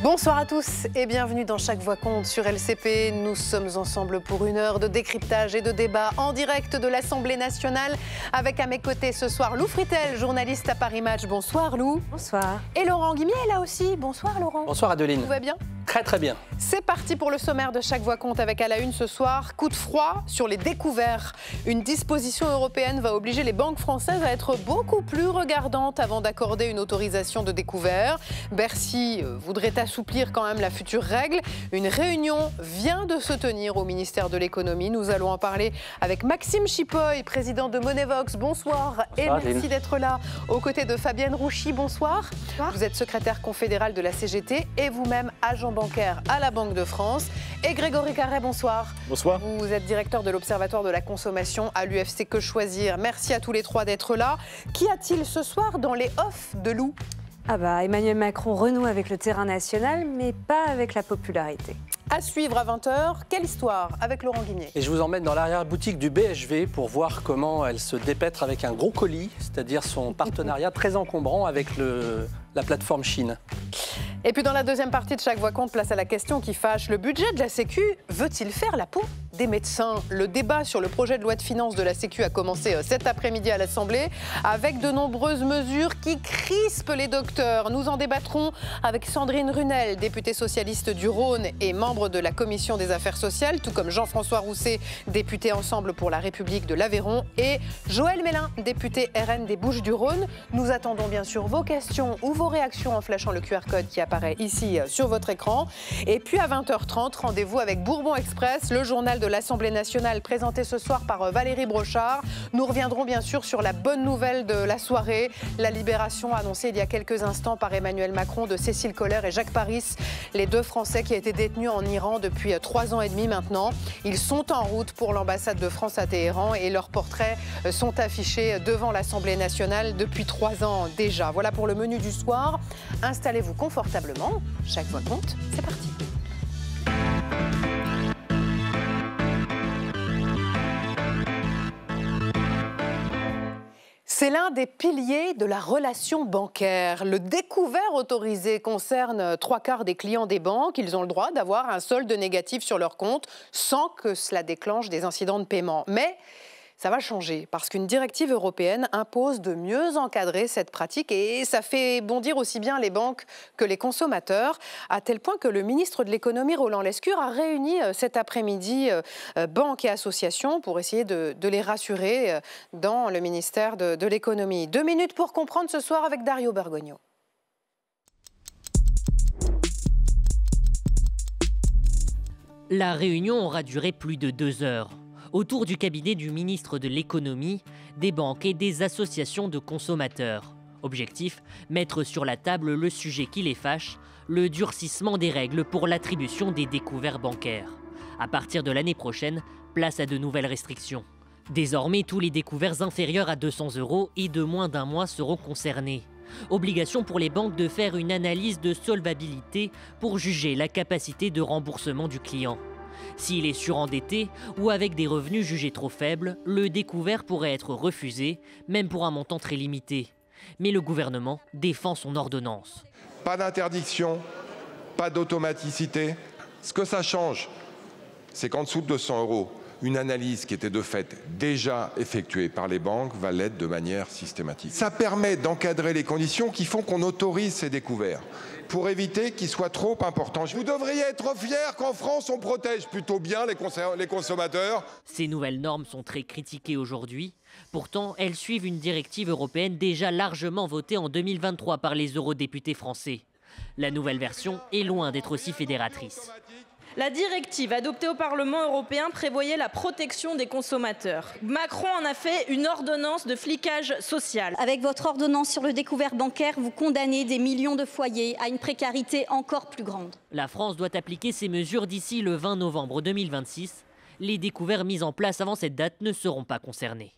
Bonsoir à tous et bienvenue dans Chaque Voix compte sur LCP. Nous sommes ensemble pour une heure de décryptage et de débat en direct de l'Assemblée nationale avec à mes côtés ce soir Lou Fritel, journaliste à Paris Match. Bonsoir Lou. Bonsoir. Et Laurent Guimier est là aussi. Bonsoir Laurent. Bonsoir Adeline. Tout va bien ? Très très bien. C'est parti pour le sommaire de Chaque Voix compte avec à la une ce soir, coup de froid sur les découverts. Une disposition européenne va obliger les banques françaises à être beaucoup plus regardantes avant d'accorder une autorisation de découvert. Bercy voudrait assouplir quand même la future règle. Une réunion vient de se tenir au ministère de l'économie. Nous allons en parler avec Maxime Chipoy, président de Monevox. Bonsoir et merci d'être là. Aux côtés de Fabienne Rouchy, bonsoir. Bonsoir. Vous êtes secrétaire confédéral de la CGT et vous-même agent bancaire à la Banque de France. Et Grégory Carré, bonsoir. Bonsoir. Vous êtes directeur de l'Observatoire de la consommation à l'UFC Que Choisir. Merci à tous les trois d'être là. Qu'y a-t-il ce soir dans les offs de Lou ? Emmanuel Macron renoue avec le terrain national, mais pas avec la popularité. À suivre à 20h, quelle histoire avec Laurent Guimier. Et je vous emmène dans l'arrière-boutique du BHV pour voir comment elle se dépêtre avec un gros colis, c'est-à-dire son partenariat très encombrant avec la plateforme Chine. Et puis dans la deuxième partie de Chaque Voix compte, place à la question qui fâche. Le budget de la Sécu veut-il faire la peau des médecins ? Le débat sur le projet de loi de finances de la Sécu a commencé cet après-midi à l'Assemblée avec de nombreuses mesures qui crispent les docteurs. Nous en débattrons avec Sandrine Runel, députée socialiste du Rhône et membre de la Commission des Affaires sociales, tout comme Jean-François Rousset, député Ensemble pour la République de l'Aveyron, et Joël Mélin, député RN des Bouches-du-Rhône. Nous attendons bien sûr vos questions ou vos réactions en flashant le QR code qui apparaît ici sur votre écran. Et puis à 20h30, rendez-vous avec Bourbon Express, le journal de l'Assemblée nationale présenté ce soir par Valérie Brochard. Nous reviendrons bien sûr sur la bonne nouvelle de la soirée, la libération annoncée il y a quelques instants par Emmanuel Macron de Cécile Kohler et Jacques Paris, les deux Français qui étaient détenus en Iran depuis 3 ans et demi maintenant. Ils sont en route pour l'ambassade de France à Téhéran et leurs portraits sont affichés devant l'Assemblée nationale depuis 3 ans déjà. Voilà pour le menu du soir. Installez-vous confortablement. Chaque voix compte. C'est parti. C'est l'un des piliers de la relation bancaire. Le découvert autorisé concerne 3/4 des clients des banques. Ils ont le droit d'avoir un solde négatif sur leur compte sans que cela déclenche des incidents de paiement. Mais ça va changer parce qu'une directive européenne impose de mieux encadrer cette pratique et ça fait bondir aussi bien les banques que les consommateurs, à tel point que le ministre de l'économie, Roland Lescure, a réuni cet après-midi banques et associations pour essayer de les rassurer dans le ministère de l'économie. 2 minutes pour comprendre ce soir avec Dario Bergogno. La réunion aura duré plus de 2 heures. Autour du cabinet du ministre de l'économie, des banques et des associations de consommateurs. Objectif, mettre sur la table le sujet qui les fâche, le durcissement des règles pour l'attribution des découverts bancaires. À partir de l'année prochaine, place à de nouvelles restrictions. Désormais, tous les découverts inférieurs à 200 € et de moins d'1 mois seront concernés. Obligation pour les banques de faire une analyse de solvabilité pour juger la capacité de remboursement du client. S'il est surendetté ou avec des revenus jugés trop faibles, le découvert pourrait être refusé, même pour un montant très limité. Mais le gouvernement défend son ordonnance. Pas d'interdiction, pas d'automaticité. Ce que ça change, c'est qu'en dessous de 200 €, une analyse qui était de fait déjà effectuée par les banques va l'être de manière systématique. Ça permet d'encadrer les conditions qui font qu'on autorise ces découverts, pour éviter qu'ils soient trop importants. Vous devriez être fiers qu'en France, on protège plutôt bien les consommateurs. Ces nouvelles normes sont très critiquées aujourd'hui. Pourtant, elles suivent une directive européenne déjà largement votée en 2023 par les eurodéputés français. La nouvelle version est loin d'être aussi fédératrice. La directive adoptée au Parlement européen prévoyait la protection des consommateurs. Macron en a fait une ordonnance de flicage social. Avec votre ordonnance sur le découvert bancaire, vous condamnez des millions de foyers à une précarité encore plus grande. La France doit appliquer ces mesures d'ici le 20 novembre 2026. Les découverts mis en place avant cette date ne seront pas concernés.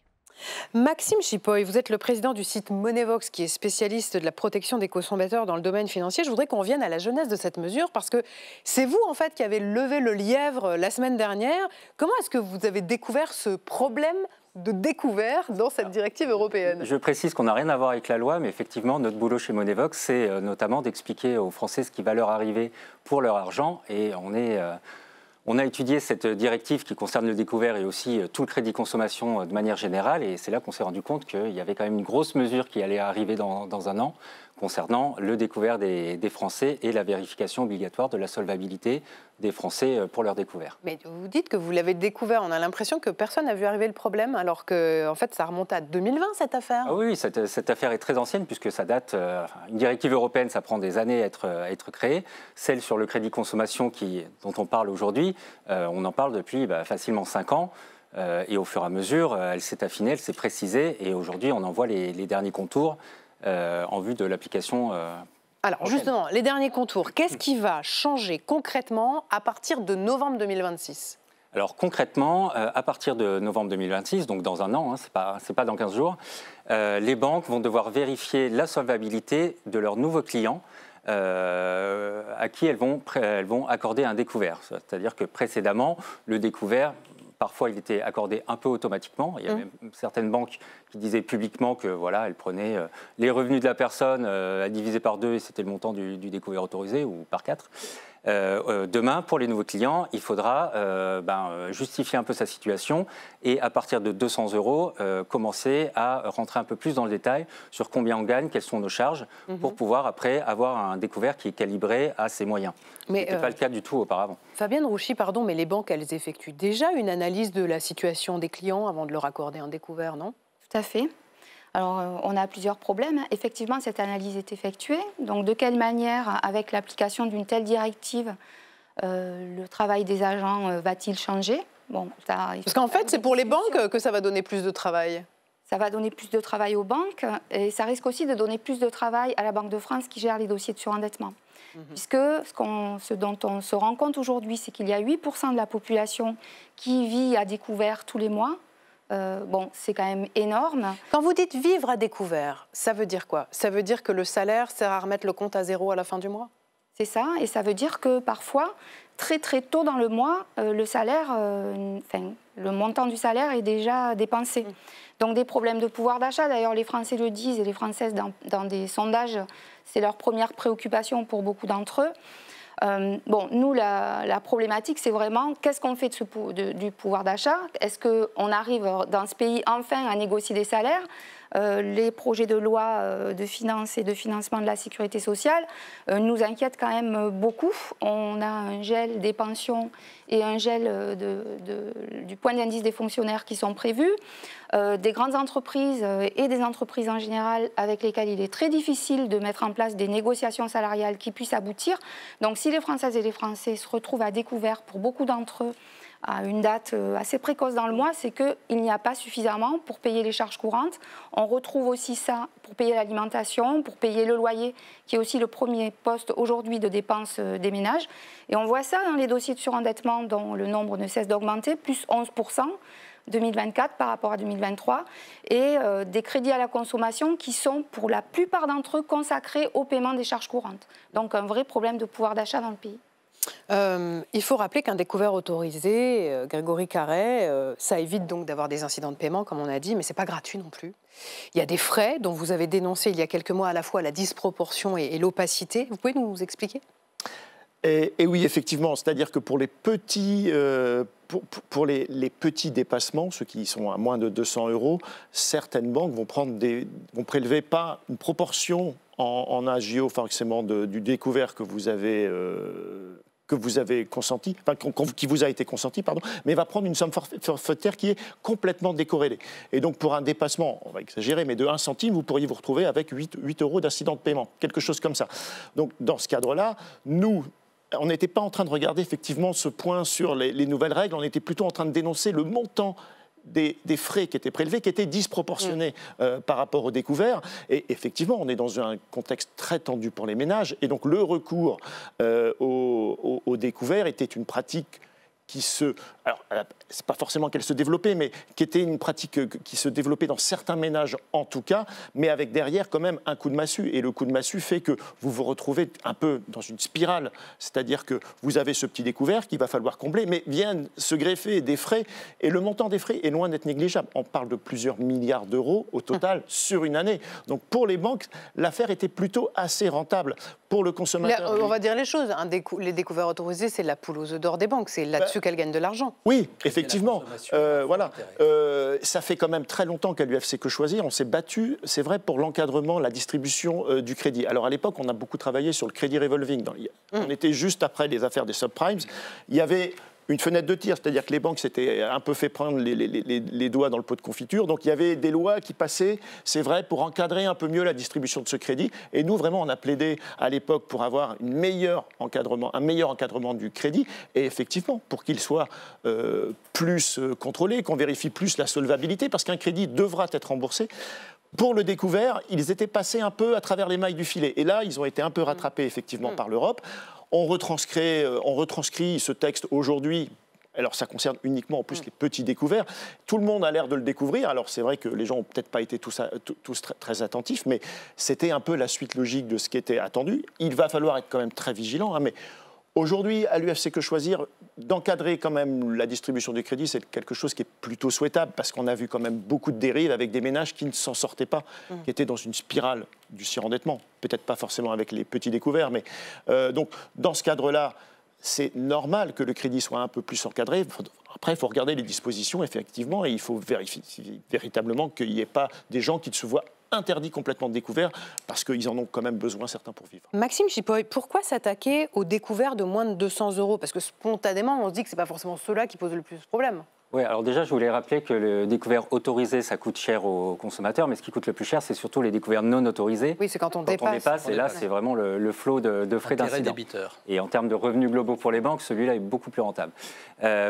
Maxime Chipoy, vous êtes le président du site Moneyvox qui est spécialiste de la protection des consommateurs dans le domaine financier. Je voudrais qu'on revienne à la genèse de cette mesure parce que c'est vous en fait qui avez levé le lièvre la semaine dernière. Comment est-ce que vous avez découvert ce problème de découvert dans cette directive européenne? Je précise qu'on n'a rien à voir avec la loi, mais effectivement, notre boulot chez Moneyvox, c'est notamment d'expliquer aux Français ce qui va leur arriver pour leur argent. Et on a étudié cette directive qui concerne le découvert et aussi tout le crédit consommation de manière générale. Et c'est là qu'on s'est rendu compte qu'il y avait quand même une grosse mesure qui allait arriver dans un an concernant le découvert des Français et la vérification obligatoire de la solvabilité des Français pour leur découvert. Mais vous dites que vous l'avez découvert, on a l'impression que personne n'a vu arriver le problème, alors que en fait, ça remonte à 2020, cette affaire. Ah oui, cette affaire est très ancienne, puisque ça date... une directive européenne, ça prend des années à être créée. Celle sur le crédit consommation dont on parle aujourd'hui, on en parle depuis facilement 5 ans. Et au fur et à mesure, elle s'est affinée, elle s'est précisée, et aujourd'hui, on en voit les derniers contours en vue de l'application. Alors justement, les derniers contours, qu'est-ce qui va changer concrètement à partir de novembre 2026 ? Alors concrètement, à partir de novembre 2026, donc dans un an, c'est pas dans 15 jours, les banques vont devoir vérifier la solvabilité de leurs nouveaux clients à qui elles vont accorder un découvert. C'est-à-dire que précédemment, le découvert, parfois, il était accordé un peu automatiquement. Il y a même certaines banques qui disaient publiquement que voilà, elles prenaient les revenus de la personne à diviser par 2 et c'était le montant du découvert autorisé ou par 4. Demain, pour les nouveaux clients, il faudra justifier un peu sa situation et à partir de 200 €, commencer à rentrer un peu plus dans le détail sur combien on gagne, quelles sont nos charges, pour pouvoir après avoir un découvert qui est calibré à ses moyens. Ce n'était pas le cas du tout auparavant. Fabienne Rouchy, pardon, mais les banques, elles effectuent déjà une analyse de la situation des clients avant de leur accorder un découvert, non ? Tout à fait. Alors, on a plusieurs problèmes. Effectivement, cette analyse est effectuée. Donc, de quelle manière, avec l'application d'une telle directive, le travail des agents va-t-il changer ? Parce qu'en fait, c'est pour les banques que ça va donner plus de travail. Ça va donner plus de travail aux banques et ça risque aussi de donner plus de travail à la Banque de France qui gère les dossiers de surendettement. Puisque ce dont on se rend compte aujourd'hui, c'est qu'il y a 8% de la population qui vit à découvert tous les mois. C'est quand même énorme. Quand vous dites vivre à découvert, ça veut dire quoi? Ça veut dire que le salaire sert à remettre le compte à zéro à la fin du mois? C'est ça, et ça veut dire que parfois, très très tôt dans le mois, le montant du salaire est déjà dépensé. Donc des problèmes de pouvoir d'achat, d'ailleurs les Français le disent et les Françaises dans des sondages, c'est leur première préoccupation pour beaucoup d'entre eux. Nous, la problématique, c'est vraiment qu'est-ce qu'on fait du pouvoir d'achat? Est-ce qu'on arrive dans ce pays enfin à négocier des salaires? Les projets de loi de finances et de financement de la sécurité sociale nous inquiètent quand même beaucoup. On a un gel des pensions et un gel du point d'indice des fonctionnaires qui sont prévus. Des grandes entreprises et des entreprises en général avec lesquelles il est très difficile de mettre en place des négociations salariales qui puissent aboutir. Donc si les Françaises et les Français se retrouvent à découvert pour beaucoup d'entre eux à une date assez précoce dans le mois, c'est qu'il n'y a pas suffisamment pour payer les charges courantes. On retrouve aussi ça pour payer l'alimentation, pour payer le loyer, qui est aussi le premier poste aujourd'hui de dépenses des ménages. Et on voit ça dans les dossiers de surendettement dont le nombre ne cesse d'augmenter, plus 11%. 2024 par rapport à 2023, et des crédits à la consommation qui sont pour la plupart d'entre eux consacrés au paiement des charges courantes. Donc un vrai problème de pouvoir d'achat dans le pays. Il faut rappeler qu'un découvert autorisé, Grégory Carré, ça évite donc d'avoir des incidents de paiement, comme on a dit, mais ce n'est pas gratuit non plus. Il y a des frais dont vous avez dénoncé il y a quelques mois à la fois la disproportion et l'opacité. Vous pouvez nous expliquer ? Et oui, effectivement, c'est-à-dire que pour les petits, pour les petits dépassements, ceux qui sont à moins de 200 €, certaines banques vont prélever pas une proportion en agio forcément du découvert que vous avez consenti, qui vous a été consenti, pardon, mais va prendre une somme forfaitaire qui est complètement décorrélée. Et donc pour un dépassement, on va exagérer, mais de 1 centime, vous pourriez vous retrouver avec 8 € d'incident de paiement, quelque chose comme ça. Donc dans ce cadre-là, on n'était pas en train de regarder effectivement ce point sur les nouvelles règles, on était plutôt en train de dénoncer le montant des frais qui étaient prélevés, qui étaient disproportionnés par rapport au découvert. Et effectivement, on est dans un contexte très tendu pour les ménages. Et donc le recours au découvert était une pratique qui se... Alors, c'est pas forcément qu'elle se développait, mais qui était une pratique qui se développait dans certains ménages en tout cas, mais avec derrière quand même un coup de massue. Et le coup de massue fait que vous vous retrouvez un peu dans une spirale. C'est-à-dire que vous avez ce petit découvert qu'il va falloir combler, mais viennent se greffer des frais. Et le montant des frais est loin d'être négligeable. On parle de plusieurs milliards d'euros au total sur une année. Donc pour les banques, l'affaire était plutôt assez rentable. Pour le consommateur... On va dire les choses. Les découverts autorisés, c'est la poule aux œufs d'or des banques. C'est là-dessus qu'elles gagnent de l'argent. Oui, effectivement. Voilà. Ça fait quand même très longtemps qu'à l'UFC Que Choisir, on s'est battu, c'est vrai, pour l'encadrement, la distribution du crédit. Alors à l'époque, on a beaucoup travaillé sur le crédit revolving. On était juste après les affaires des subprimes. Il y avait une fenêtre de tir, c'est-à-dire que les banques s'étaient un peu fait prendre les doigts dans le pot de confiture. Donc il y avait des lois qui passaient, c'est vrai, pour encadrer un peu mieux la distribution de ce crédit. Et nous, vraiment, on a plaidé à l'époque pour avoir un meilleur encadrement du crédit. Et effectivement, pour qu'il soit plus contrôlé, qu'on vérifie plus la solvabilité, parce qu'un crédit devra être remboursé. Pour le découvert, ils étaient passés un peu à travers les mailles du filet. Et là, ils ont été un peu rattrapés, effectivement, par l'Europe. On retranscrit ce texte aujourd'hui. Alors ça concerne uniquement en plus les petits découverts. Tout le monde a l'air de le découvrir. Alors c'est vrai que les gens n'ont peut-être pas été tous très attentifs, mais c'était un peu la suite logique de ce qui était attendu. Il va falloir être quand même très vigilant, hein, mais aujourd'hui, à l'UFC Que Choisir, d'encadrer quand même la distribution du crédit, c'est quelque chose qui est plutôt souhaitable, parce qu'on a vu quand même beaucoup de dérives avec des ménages qui ne s'en sortaient pas, qui étaient dans une spirale du surendettement. Peut-être pas forcément avec les petits découverts, mais donc dans ce cadre-là, c'est normal que le crédit soit un peu plus encadré. Après, il faut regarder les dispositions, effectivement, et il faut vérifier véritablement qu'il n'y ait pas des gens qui se voient interdits complètement de découvert, parce qu'ils en ont quand même besoin, certains, pour vivre. Maxime Chipoy, pourquoi s'attaquer aux découverts de moins de 200 €? Parce que spontanément, on se dit que ce n'est pas forcément ceux-là qui posent le plus de problèmes. Oui, alors déjà, je voulais rappeler que le découvert autorisé, ça coûte cher aux consommateurs, mais ce qui coûte le plus cher, c'est surtout les découverts non autorisés. Oui, c'est quand on dépasse. Et là, c'est vraiment le flot de frais d'incident. Et en termes de revenus globaux pour les banques, celui-là est beaucoup plus rentable.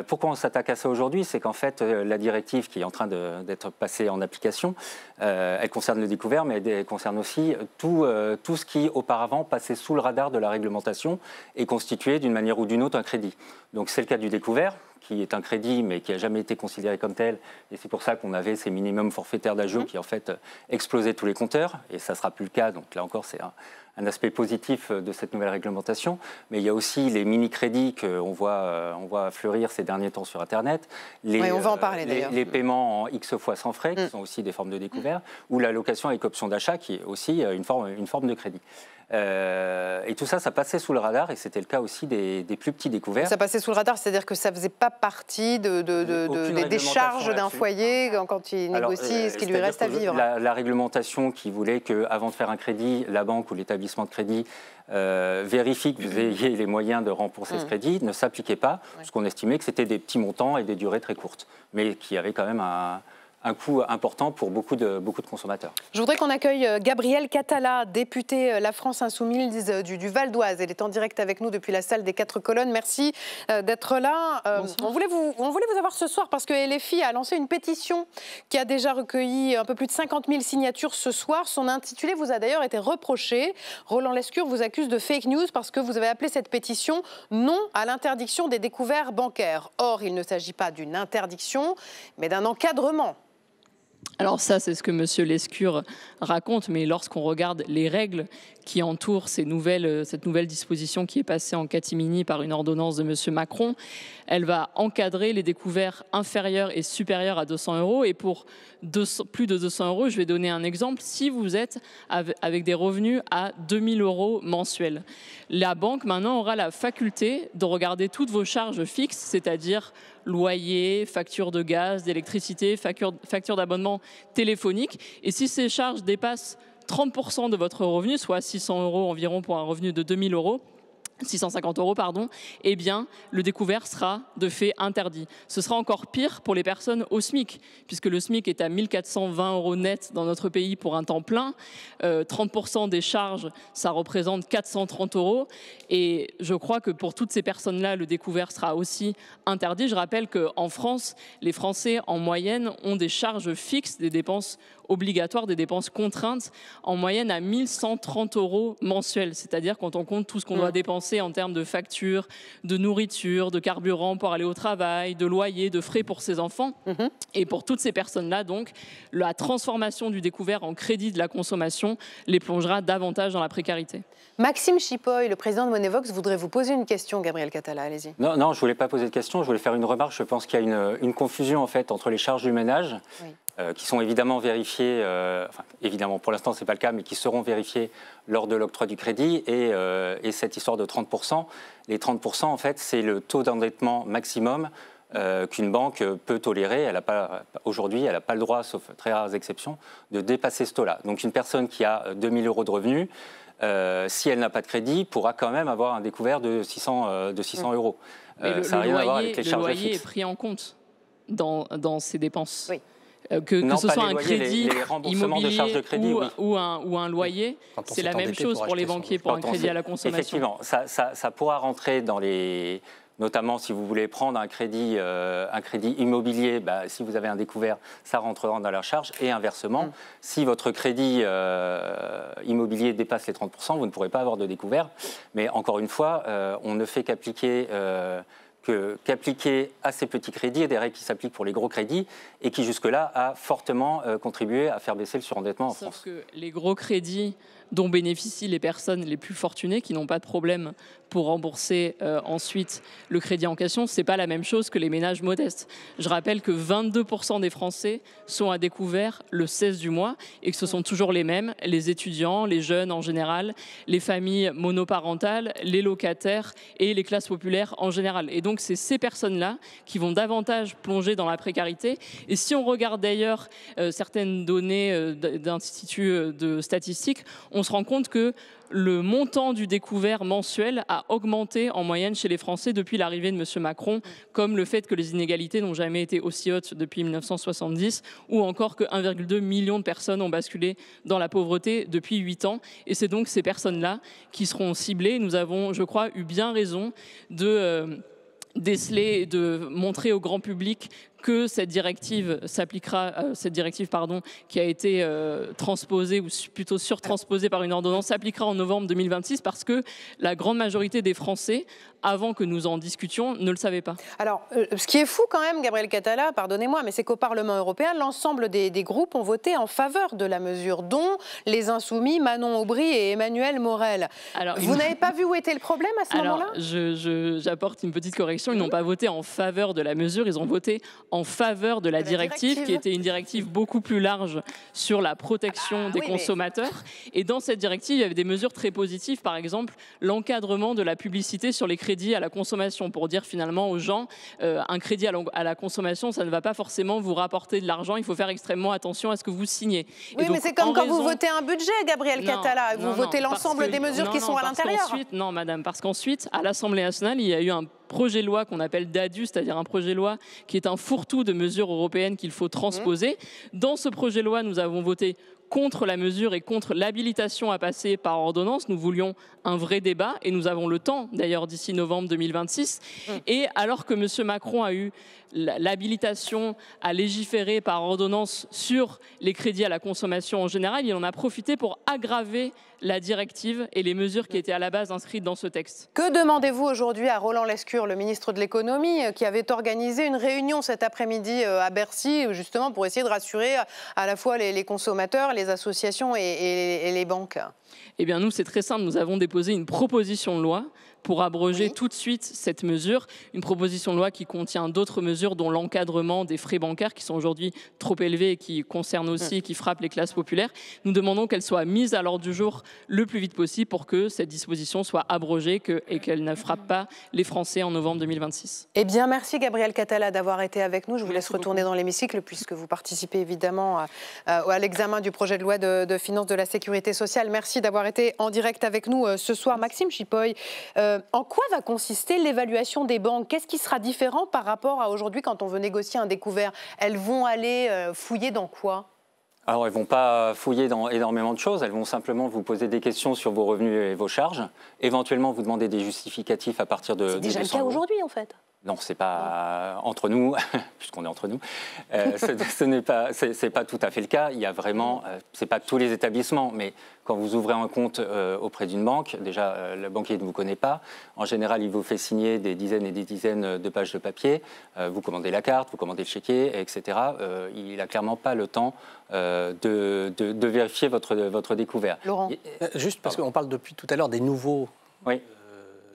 Pourquoi on s'attaque à ça aujourd'hui? C'est qu'en fait, la directive qui est en train d'être passée en application, elle concerne le découvert, mais elle concerne aussi tout ce qui, auparavant, passait sous le radar de la réglementation et constituait d'une manière ou d'une autre un crédit. Donc c'est le cas du découvert, qui est un crédit, mais qui n'a jamais été considéré comme tel. Et c'est pour ça qu'on avait ces minimums forfaitaires d'ajout qui, en fait, explosaient tous les compteurs. Et ça ne sera plus le cas. Donc là encore, c'est un aspect positif de cette nouvelle réglementation. Mais il y a aussi les mini-crédits qu'on voit fleurir ces derniers temps sur Internet. Oui, on va en parler, d'ailleurs. Les paiements en X fois sans frais, qui sont aussi des formes de découvert, ou la location avec option d'achat, qui est aussi une forme de crédit. Et tout ça, ça passait sous le radar, et c'était le cas aussi des plus petits découverts. Ça passait sous le radar, c'est-à-dire que ça ne faisait pas partie des charges d'un foyer quand il négocie ce qui lui reste à vivre. La réglementation qui voulait qu'avant de faire un crédit, la banque ou l'établissement de crédit vérifie que vous ayez les moyens de rembourser ce crédit ne s'appliquait pas, parce qu'on estimait que c'était des petits montants et des durées très courtes, mais qui avaient quand même un coût important pour beaucoup de consommateurs. Je voudrais qu'on accueille Gabrielle Catala, députée La France Insoumise du Val d'Oise. Elle est en direct avec nous depuis la salle des 4 colonnes. Merci d'être là. On voulait vous avoir ce soir parce que LFI a lancé une pétition qui a déjà recueilli un peu plus de 50 000 signatures ce soir. Son intitulé vous a d'ailleurs été reproché. Roland Lescure vous accuse de fake news parce que vous avez appelé cette pétition « Non à l'interdiction des découverts bancaires ». Or, il ne s'agit pas d'une interdiction, mais d'un encadrement. Alors ça, c'est ce que M. Lescure raconte, mais lorsqu'on regarde les règles qui entourent cette nouvelle disposition qui est passée en catimini par une ordonnance de M. Macron, elle va encadrer les découverts inférieurs et supérieurs à 200 €. Et pour plus de 200 €, je vais donner un exemple. Si vous êtes avec des revenus à 2 000 € mensuels, la banque maintenant aura la faculté de regarder toutes vos charges fixes, c'est-à-dire loyer, facture de gaz, d'électricité, facture d'abonnement téléphonique. Et si ces charges dépassent 30% de votre revenu, soit 600 € environ pour un revenu de 2 000 €, 650 €, pardon, eh bien, le découvert sera de fait interdit. Ce sera encore pire pour les personnes au SMIC, puisque le SMIC est à 1 420 € net dans notre pays pour un temps plein. 30% des charges, ça représente 430 €. Et je crois que pour toutes ces personnes-là, le découvert sera aussi interdit. Je rappelle qu'en France, les Français, en moyenne, ont des charges fixes, des dépenses obligatoires, des dépenses contraintes, en moyenne à 1 130 € mensuels. C'est-à-dire quand on compte tout ce qu'on doit dépenser en termes de factures, de nourriture, de carburant pour aller au travail, de loyer, de frais pour ses enfants. Et pour toutes ces personnes-là, donc, la transformation du découvert en crédit de la consommation les plongera davantage dans la précarité. Maxime Chipoy, le président de Monevox, voudrait vous poser une question, Gabriel Catala, allez-y. Non, je ne voulais pas poser de question, je voulais faire une remarque. Je pense qu'il y a une confusion en fait entre les charges du ménage, qui sont évidemment vérifiées, évidemment pour l'instant ce n'est pas le cas, mais qui seront vérifiées lors de l'octroi du crédit, et cette histoire de 30%. Les 30%, en fait, c'est le taux d'endettement maximum qu'une banque peut tolérer. Aujourd'hui, elle n'a pas le droit, sauf très rares exceptions, de dépasser ce taux-là. Donc une personne qui a 2 000 € de revenus, si elle n'a pas de crédit, pourra quand même avoir un découvert de 600 €. Ça n'a rien à voir avec les charges fixes. Le loyer est pris en compte dans ces dépenses. Oui. Que ce soit un crédit immobilier de charges de crédit, ou un loyer, c'est la même chose pour les banquiers pour un crédit à la consommation. Effectivement, ça pourra rentrer dans les... Notamment, si vous voulez prendre un crédit immobilier, si vous avez un découvert, ça rentrera dans leur charge. Et inversement, si votre crédit immobilier dépasse les 30%, vous ne pourrez pas avoir de découvert. Mais encore une fois, on ne fait qu'appliquer à ces petits crédits des règles qui s'appliquent pour les gros crédits et qui jusque-là a fortement contribué à faire baisser le surendettement en France. Sauf que les gros crédits dont bénéficient les personnes les plus fortunées qui n'ont pas de problème pour rembourser ensuite le crédit en question, ce n'est pas la même chose que les ménages modestes. Je rappelle que 22% des Français sont à découvert le 16 du mois et que ce sont toujours les mêmes, les étudiants, les jeunes en général, les familles monoparentales, les locataires et les classes populaires en général. Et donc c'est ces personnes-là qui vont davantage plonger dans la précarité. Et si on regarde d'ailleurs certaines données d'instituts de statistiques, on se rend compte que le montant du découvert mensuel a augmenté en moyenne chez les Français depuis l'arrivée de M. Macron, comme le fait que les inégalités n'ont jamais été aussi hautes depuis 1970, ou encore que 1,2 million de personnes ont basculé dans la pauvreté depuis 8 ans. Et c'est donc ces personnes-là qui seront ciblées. Nous avons, je crois, eu bien raison de déceler et de montrer au grand public que cette directive s'appliquera, qui a été transposée ou plutôt surtransposée par une ordonnance, s'appliquera en novembre 2026 parce que la grande majorité des Français, avant que nous en discutions, ne le savaient pas. Alors, ce qui est fou quand même, Gabriel Catala, pardonnez-moi, mais c'est qu'au Parlement européen, l'ensemble des groupes ont voté en faveur de la mesure, dont les Insoumis, Manon Aubry et Emmanuel Morel. Alors, vous n'avez pas vu où était le problème à ce moment-là ? J'apporte une petite correction. Ils n'ont pas voté en faveur de la mesure, ils ont voté en faveur de la directive, qui était une directive beaucoup plus large sur la protection des consommateurs. Et dans cette directive, il y avait des mesures très positives, par exemple l'encadrement de la publicité sur les crédits à la consommation, pour dire finalement aux gens, un crédit à la consommation, ça ne va pas forcément vous rapporter de l'argent, il faut faire extrêmement attention à ce que vous signez. Oui, mais c'est comme quand vous votez un budget, Gabriel Catala, vous votez l'ensemble des mesures qui sont à l'intérieur. Non, madame, parce qu'ensuite, à l'Assemblée nationale, il y a eu un projet de loi qu'on appelle DADU, c'est-à-dire un projet de loi qui est un fourre-tout de mesures européennes qu'il faut transposer. Dans ce projet de loi, nous avons voté contre la mesure et contre l'habilitation à passer par ordonnance. Nous voulions un vrai débat et nous avons le temps, d'ailleurs, d'ici novembre 2026. Et alors que M. Macron a eu l'habilitation à légiférer par ordonnance sur les crédits à la consommation en général, il en a profité pour aggraver la directive et les mesures qui étaient à la base inscrites dans ce texte. Que demandez-vous aujourd'hui à Roland Lescure, le ministre de l'économie, qui avait organisé une réunion cet après-midi à Bercy, justement pour essayer de rassurer à la fois les consommateurs, les associations et les banques? Eh bien, nous, c'est très simple. Nous avons déposé une proposition de loi pour abroger tout de suite cette mesure. Une proposition de loi qui contient d'autres mesures, dont l'encadrement des frais bancaires qui sont aujourd'hui trop élevés et qui concernent aussi et qui frappent les classes populaires. Nous demandons qu'elle soit mise à l'ordre du jour le plus vite possible pour que cette disposition soit abrogée et qu'elle ne frappe pas les Français en novembre 2026. Eh bien, merci Gabriel Catala d'avoir été avec nous. Je vous laisse retourner dans l'hémicycle puisque vous participez évidemment à l'examen du projet de loi de finances de la sécurité sociale. Merci d'avoir été en direct avec nous ce soir. Maxime Chipoy, en quoi va consister l'évaluation des banques? Qu'est-ce qui sera différent par rapport à aujourd'hui quand on veut négocier un découvert? Elles vont aller fouiller dans quoi? Alors, elles ne vont pas fouiller dans énormément de choses. Elles vont simplement vous poser des questions sur vos revenus et vos charges. Éventuellement, vous demander des justificatifs à partir de... C'est déjà le cas aujourd'hui, en fait. Non, c'est pas entre nous, puisqu'on est entre nous. Ce n'est pas, c'est pas tout à fait le cas. Il y a vraiment, c'est pas tous les établissements, mais quand vous ouvrez un compte auprès d'une banque, déjà le banquier ne vous connaît pas. En général, il vous fait signer des dizaines et des dizaines de pages de papier. Vous commandez la carte, vous commandez le chéquier, etc. Il n'a clairement pas le temps de vérifier votre découvert. Laurent, juste parce qu'on parle depuis tout à l'heure des nouveaux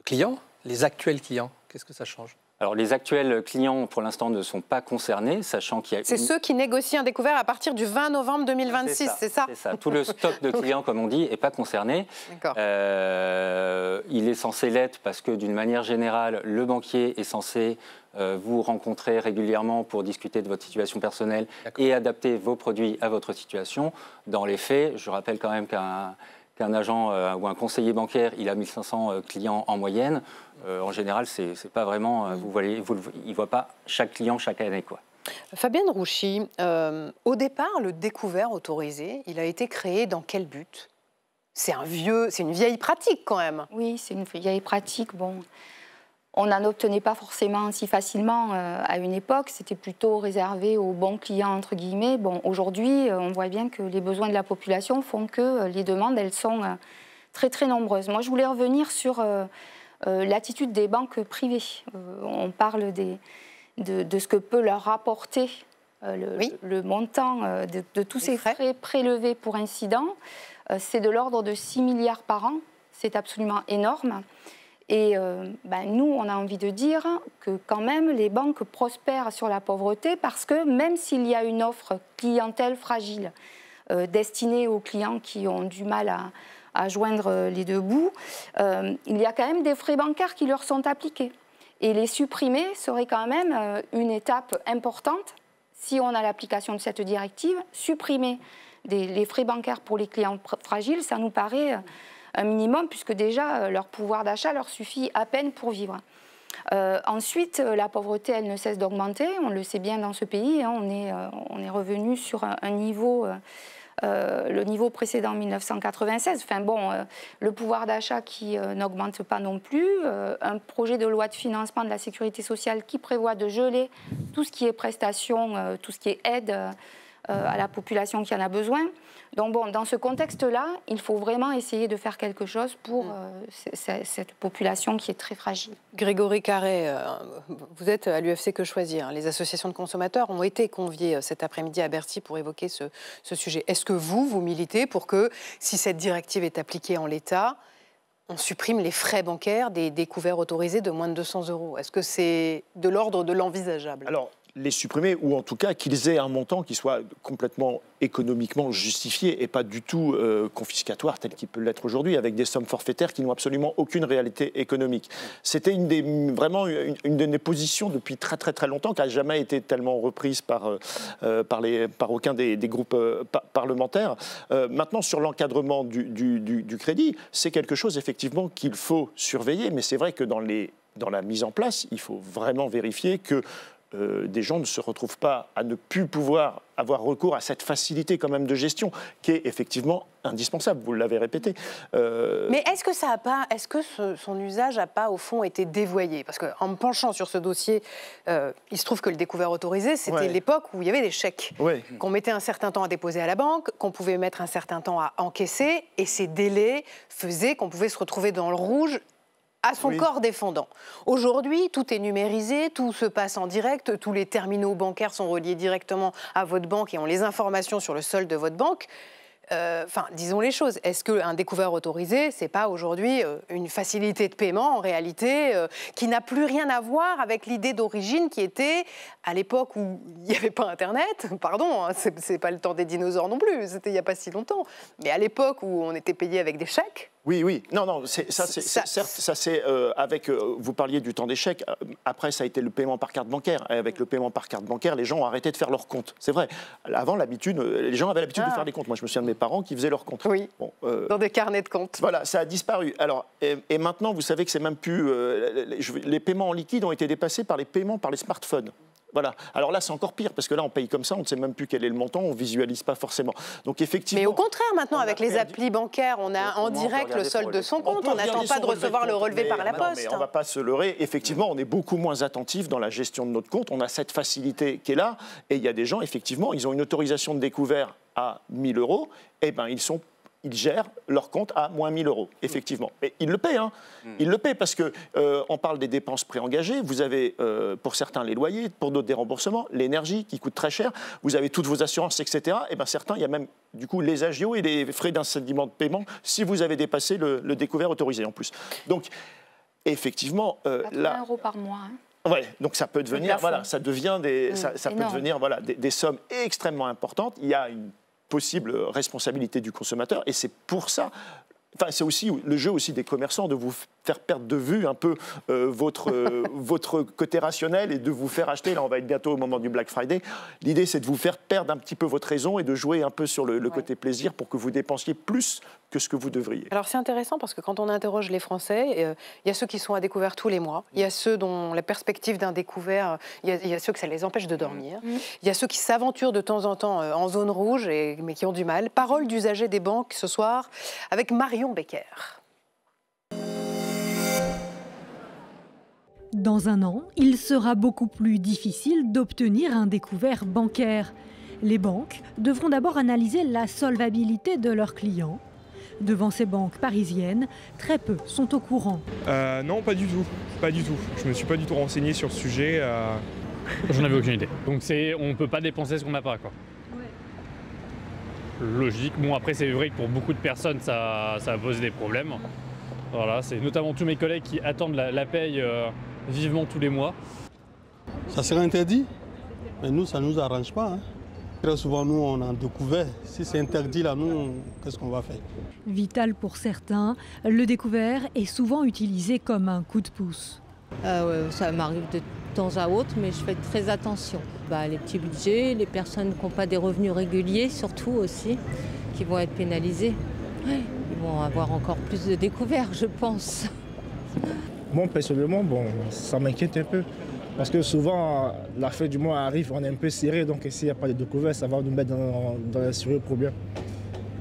clients, les actuels clients, qu'est-ce que ça change? Alors, les actuels clients, pour l'instant, ne sont pas concernés, sachant qu'il y a... C'est ceux qui négocient un découvert à partir du 20 novembre 2026, c'est ça? C'est ça. Tout le stock de clients, comme on dit, n'est pas concerné. Il est censé l'être parce que, d'une manière générale, le banquier est censé vous rencontrer régulièrement pour discuter de votre situation personnelle et adapter vos produits à votre situation. Dans les faits, je rappelle quand même qu'un agent ou un conseiller bancaire, il a 1500 clients en moyenne. En général, c'est pas vraiment, il ne voit pas chaque client chaque année, quoi. Fabienne Rouchy, au départ, le découvert autorisé, il a été créé dans quel but? C'est une vieille pratique quand même. Oui, c'est une vieille pratique. Bon, on n'en obtenait pas forcément si facilement à une époque. C'était plutôt réservé aux bons clients, entre guillemets. Bon, aujourd'hui, on voit bien que les besoins de la population font que les demandes, elles sont très, très nombreuses. Moi, je voulais revenir sur l'attitude des banques privées. On parle de ce que peut leur rapporter le montant de tous ces frais prélevés pour incident. C'est de l'ordre de 6 milliards par an. C'est absolument énorme. Et nous, on a envie de dire que quand même, les banques prospèrent sur la pauvreté parce que même s'il y a une offre clientèle fragile destinée aux clients qui ont du mal à joindre les deux bouts, il y a quand même des frais bancaires qui leur sont appliqués. Et les supprimer serait quand même une étape importante si on a l'application de cette directive. Supprimer les frais bancaires pour les clients fragiles, ça nous paraît un minimum, puisque déjà leur pouvoir d'achat leur suffit à peine pour vivre. Ensuite, la pauvreté, elle ne cesse d'augmenter. On le sait bien dans ce pays. Hein, on est revenu sur un niveau... le niveau précédent 1996. Enfin bon, le pouvoir d'achat qui n'augmente pas non plus, un projet de loi de financement de la sécurité sociale qui prévoit de geler tout ce qui est prestations, tout ce qui est aide à la population qui en a besoin. Donc bon, dans ce contexte-là, il faut vraiment essayer de faire quelque chose pour cette population qui est très fragile. Grégory Carré, vous êtes à l'UFC Que Choisir. Les associations de consommateurs ont été conviées cet après-midi à Bercy pour évoquer ce sujet. Est-ce que vous militez pour que, si cette directive est appliquée en l'état, on supprime les frais bancaires des découverts autorisés de moins de 200 €? Est-ce que c'est de l'ordre de l'envisageable? Alors, les supprimer, ou en tout cas qu'ils aient un montant qui soit complètement économiquement justifié et pas du tout confiscatoire tel qu'il peut l'être aujourd'hui, avec des sommes forfaitaires qui n'ont absolument aucune réalité économique. C'était vraiment une de mes positions depuis très très très longtemps, qui n'a jamais été tellement reprise par aucun des groupes parlementaires. Maintenant, sur l'encadrement du crédit, c'est quelque chose effectivement qu'il faut surveiller, mais c'est vrai que dans la mise en place, il faut vraiment vérifier que des gens ne se retrouvent pas à ne plus pouvoir avoir recours à cette facilité quand même de gestion qui est effectivement indispensable, vous l'avez répété. Mais est-ce que son usage n'a pas au fond été dévoyé? Parce qu'en me penchant sur ce dossier, il se trouve que le découvert autorisé, c'était l'époque où il y avait des chèques qu'on mettait un certain temps à déposer à la banque, qu'on pouvait mettre un certain temps à encaisser, et ces délais faisaient qu'on pouvait se retrouver dans le rouge à son corps défendant. Aujourd'hui, tout est numérisé, tout se passe en direct, tous les terminaux bancaires sont reliés directement à votre banque et ont les informations sur le solde de votre banque. Enfin, disons les choses. Est-ce qu'un découvert autorisé, c'est pas aujourd'hui une facilité de paiement en réalité qui n'a plus rien à voir avec l'idée d'origine qui était à l'époque où il n'y avait pas Internet. Pardon, hein, c'est pas le temps des dinosaures non plus. C'était il n'y a pas si longtemps. Mais à l'époque où on était payé avec des chèques. Oui. Non, vous parliez du temps des chèques. Après, ça a été le paiement par carte bancaire. Et avec le paiement par carte bancaire, les gens ont arrêté de faire leurs comptes. C'est vrai. Avant, les gens avaient l'habitude de faire des comptes. Moi, je me souviens de mes parents qui faisaient leurs comptes. Oui, dans des carnets de comptes. Voilà, ça a disparu. Alors, et maintenant, vous savez que c'est même plus... les paiements en liquide ont été dépassés par les paiements par les smartphones. Voilà. Alors là, c'est encore pire, parce que là, on paye comme ça, on ne sait même plus quel est le montant, on ne visualise pas forcément. Donc effectivement... Mais au contraire, maintenant, avec les applis bancaires, on a en direct le solde de son compte. On n'attend pas de recevoir le relevé par la poste. Mais on ne va pas se leurrer. Effectivement, on est beaucoup moins attentif dans la gestion de notre compte. On a cette facilité qui est là. Et il y a des gens, effectivement, ils ont une autorisation de découvert à 1 000 €. Eh bien, ils gèrent leur compte à moins 1 000 €, effectivement. Et ils le paient, hein. Ils le paient parce qu'on parle des dépenses préengagées. Vous avez, pour certains, les loyers, pour d'autres, des remboursements, l'énergie qui coûte très cher. Vous avez toutes vos assurances, etc. Et bien, certains, il y a même, du coup, les agios et les frais d'incidiment de paiement si vous avez dépassé le découvert autorisé, en plus. Donc, effectivement... 80 € par mois, hein. Ouais, donc ça peut devenir, voilà, ça devient ça peut devenir, voilà, des sommes extrêmement importantes. Il y a une possible responsabilité du consommateur et c'est pour ça, enfin c'est aussi le jeu aussi des commerçants de vous faire perdre de vue un peu votre côté rationnel et de vous faire acheter. Là, on va être bientôt au moment du Black Friday. L'idée, c'est de vous faire perdre un petit peu votre raison et de jouer un peu sur le côté plaisir pour que vous dépensiez plus que ce que vous devriez. Alors c'est intéressant parce que quand on interroge les Français, il y a ceux qui sont à découvert tous les mois, il y a ceux dont la perspective d'un découvert, il y a ceux que ça les empêche de dormir, il y a ceux qui s'aventurent de temps en temps en zone rouge mais qui ont du mal. Parole d'usager des banques ce soir avec Marion Becker. Dans un an, il sera beaucoup plus difficile d'obtenir un découvert bancaire. Les banques devront d'abord analyser la solvabilité de leurs clients. Devant ces banques parisiennes, très peu sont au courant. Non, pas du tout. Pas du tout. Je ne me suis pas du tout renseigné sur ce sujet. J'en avais aucune idée. Donc on ne peut pas dépenser ce qu'on n'a pas, quoi. Logique. Bon, après, c'est vrai que pour beaucoup de personnes, ça va poser des problèmes. Voilà, c'est notamment tous mes collègues qui attendent la paye vivement tous les mois. Ça serait interdit, mais nous, ça ne nous arrange pas. Hein. Très souvent, nous, on a découvert. Si c'est interdit, là, nous, qu'est-ce qu'on va faire? Vital pour certains, le découvert est souvent utilisé comme un coup de pouce. Ouais, ça m'arrive de temps à autre, mais je fais très attention. Les petits budgets, les personnes qui n'ont pas des revenus réguliers, surtout aussi, qui vont être pénalisées. Ils vont avoir encore plus de découverts, je pense. Moi, personnellement, ça m'inquiète un peu. Parce que souvent, la fin du mois arrive, on est un peu serré, donc s'il n'y a pas de découvert, ça va nous mettre dans un sérieux problème.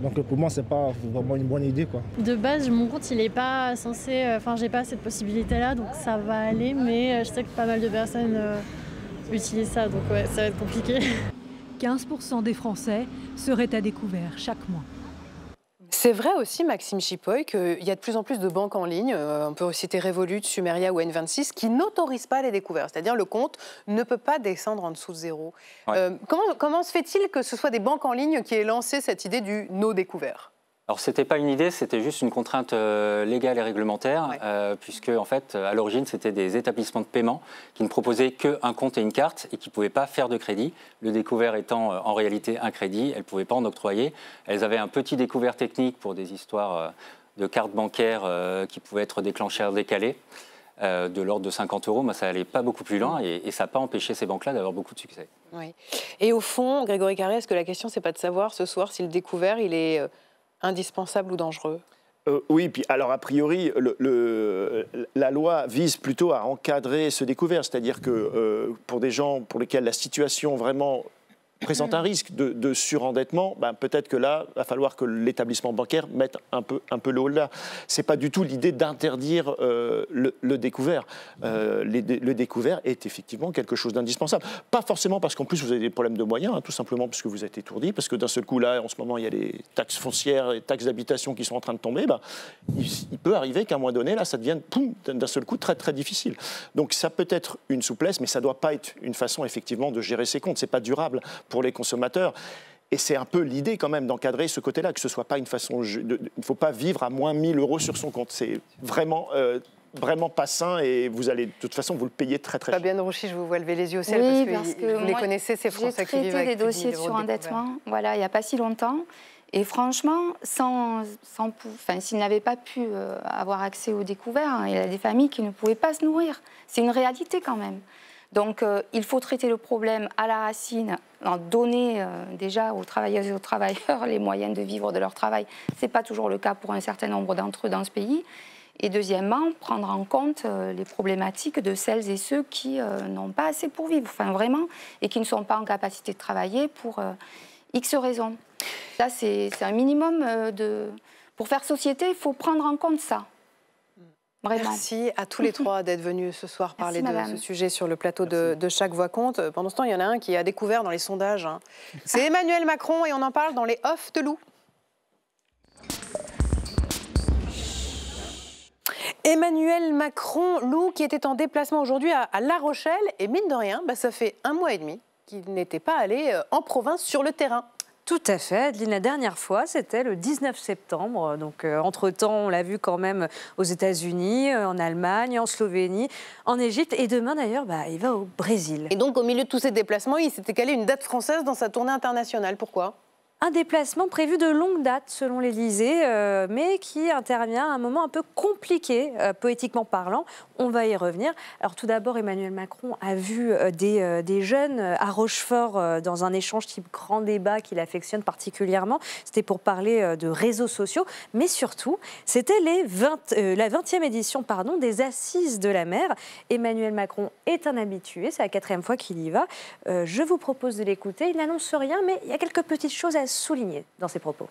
Donc pour moi, c'est pas vraiment une bonne idée, quoi. De base, mon compte, il n'est pas censé... Enfin, j'ai pas cette possibilité-là, donc ça va aller, mais je sais que pas mal de personnes utilisent ça, donc ouais, ça va être compliqué. 15% des Français seraient à découvert chaque mois. C'est vrai aussi, Maxime Chipoy, qu'il y a de plus en plus de banques en ligne, on peut citer Revolut, Sumeria ou N26, qui n'autorisent pas les découverts. C'est-à-dire le compte ne peut pas descendre en dessous de 0. Ouais. Comment se fait-il que ce soit des banques en ligne qui aient lancé cette idée du no découvert ? Alors, ce n'était pas une idée, c'était juste une contrainte légale et réglementaire, puisque, en fait, à l'origine, c'était des établissements de paiement qui ne proposaient qu'un compte et une carte et qui ne pouvaient pas faire de crédit. Le découvert étant en réalité un crédit, elles ne pouvaient pas en octroyer. Elles avaient un petit découvert technique pour des histoires de cartes bancaires qui pouvaient être déclenchées à décalé, de l'ordre de 50 €, mais ça n'allait pas beaucoup plus loin et ça n'a pas empêché ces banques-là d'avoir beaucoup de succès. Oui. Et au fond, Grégory Carré, est-ce que la question, ce n'est pas de savoir ce soir si le découvert, il est... indispensable ou dangereux? Oui, puis alors a priori, la loi vise plutôt à encadrer ce découvert, c'est-à-dire que pour des gens pour lesquels la situation vraiment présente un risque de surendettement, peut-être que là, il va falloir que l'établissement bancaire mette un peu le haut là. Ce n'est pas du tout l'idée d'interdire le découvert. Le découvert est effectivement quelque chose d'indispensable. Pas forcément parce qu'en plus vous avez des problèmes de moyens, tout simplement parce que vous êtes étourdi, parce que d'un seul coup, là, en ce moment, il y a les taxes foncières, les taxes d'habitation qui sont en train de tomber. Il peut arriver qu'à un moment donné, là, ça devienne, d'un seul coup, très, très difficile. Donc ça peut être une souplesse, mais ça ne doit pas être une façon, effectivement, de gérer ses comptes. Ce n'est pas durable pour les consommateurs. Et c'est un peu l'idée quand même d'encadrer ce côté-là, que ce ne soit pas une façon... Il ne faut pas vivre à moins 1 000 € sur son compte. C'est vraiment pas sain et vous allez, de toute façon, vous le payez très très cher. Fabienne Rouchy, je vous vois lever les yeux au ciel parce que vous les connaissez, ces Français qui vivent avec des dossiers de surendettement, voilà, il n'y a pas si longtemps. Et franchement, s'ils n'avaient pas pu avoir accès aux découverts, il y a des familles qui ne pouvaient pas se nourrir. C'est une réalité quand même. Donc, il faut traiter le problème à la racine, en donner déjà aux travailleuses et aux travailleurs les moyens de vivre de leur travail. Ce n'est pas toujours le cas pour un certain nombre d'entre eux dans ce pays. Et deuxièmement, prendre en compte les problématiques de celles et ceux qui n'ont pas assez pour vivre, enfin vraiment, et qui ne sont pas en capacité de travailler pour X raisons. Ça, c'est un minimum Pour faire société, il faut prendre en compte ça. Vraiment. Merci à tous les trois d'être venus ce soir parler de ce sujet sur le plateau de Chaque Voix Compte. Pendant ce temps, il y en a un qui a découvert dans les sondages. C'est Emmanuel Macron et on en parle dans les off de Lou. Emmanuel Macron, Lou, qui était en déplacement aujourd'hui à La Rochelle. Et mine de rien, ça fait 1 mois et demi qu'il n'était pas allé en province sur le terrain. Tout à fait. Adeline, la dernière fois, c'était le 19 septembre. Donc, entre-temps, on l'a vu quand même aux États-Unis, en Allemagne, en Slovénie, en Égypte. Et demain, d'ailleurs, il va au Brésil. Et donc, au milieu de tous ces déplacements, il s'était calé une date française dans sa tournée internationale. Pourquoi ? Un déplacement prévu de longue date, selon l'Élysée, mais qui intervient à un moment un peu compliqué, poétiquement parlant. On va y revenir. Alors tout d'abord, Emmanuel Macron a vu des jeunes à Rochefort dans un échange type grand débat qu'il affectionne particulièrement. C'était pour parler de réseaux sociaux, mais surtout, c'était la 20e édition des Assises de la mer. Emmanuel Macron est un habitué, c'est la 4e fois qu'il y va. Je vous propose de l'écouter. Il n'annonce rien, mais il y a quelques petites choses à souligné dans ses propos.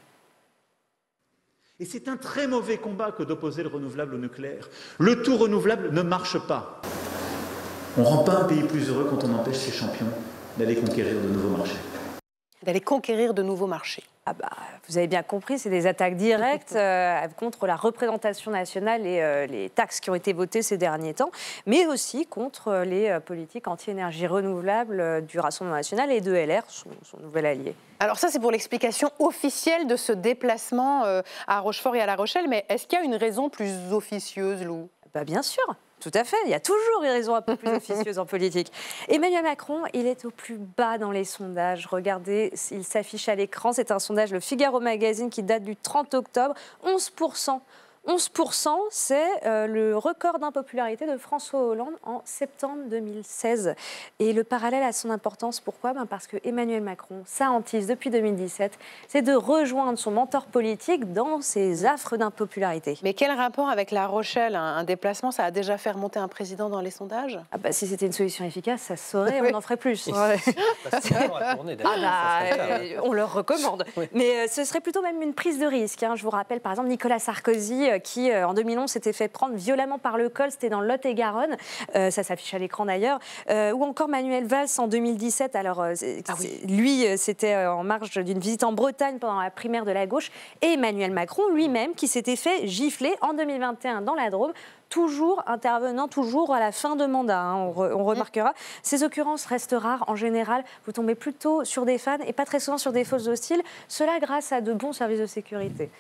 Et c'est un très mauvais combat que d'opposer le renouvelable au nucléaire. Le tout renouvelable ne marche pas. On ne rend pas un pays plus heureux quand on empêche ses champions d'aller conquérir de nouveaux marchés. D'aller conquérir de nouveaux marchés. Vous avez bien compris, c'est des attaques directes contre la représentation nationale et les taxes qui ont été votées ces derniers temps, mais aussi contre les politiques anti-énergie renouvelable du Rassemblement national et de LR, son nouvel allié. Alors ça, c'est pour l'explication officielle de ce déplacement à Rochefort et à La Rochelle, mais est-ce qu'il y a une raison plus officieuse, Lou ? Bien sûr. Tout à fait, il y a toujours des raisons un peu plus officieuses en politique. Emmanuel Macron, il est au plus bas dans les sondages. Regardez, il s'affiche à l'écran. C'est un sondage Le Figaro Magazine qui date du 30 octobre. 11%. 11%, c'est le record d'impopularité de François Hollande en septembre 2016. Et le parallèle a son importance. Pourquoi ? Parce que Emmanuel Macron, sa hantise depuis 2017, c'est de rejoindre son mentor politique dans ses affres d'impopularité. Mais quel rapport avec La Rochelle ? Un déplacement, ça a déjà fait remonter un président dans les sondages ? Si c'était une solution efficace, ça se saurait, on en ferait plus. On leur recommande. Oui. Mais ce serait plutôt même une prise de risque. Je vous rappelle par exemple Nicolas Sarkozy, qui en 2011 s'était fait prendre violemment par le col, c'était dans le Lot-et-Garonne, ça s'affiche à l'écran d'ailleurs, ou encore Manuel Valls en 2017, alors lui c'était en marge d'une visite en Bretagne pendant la primaire de la gauche, et Emmanuel Macron lui-même qui s'était fait gifler en 2021 dans la Drôme, toujours intervenant, toujours à la fin de mandat, on remarquera. Ces occurrences restent rares. En général, vous tombez plutôt sur des fans et pas très souvent sur des fosses hostiles, cela grâce à de bons services de sécurité.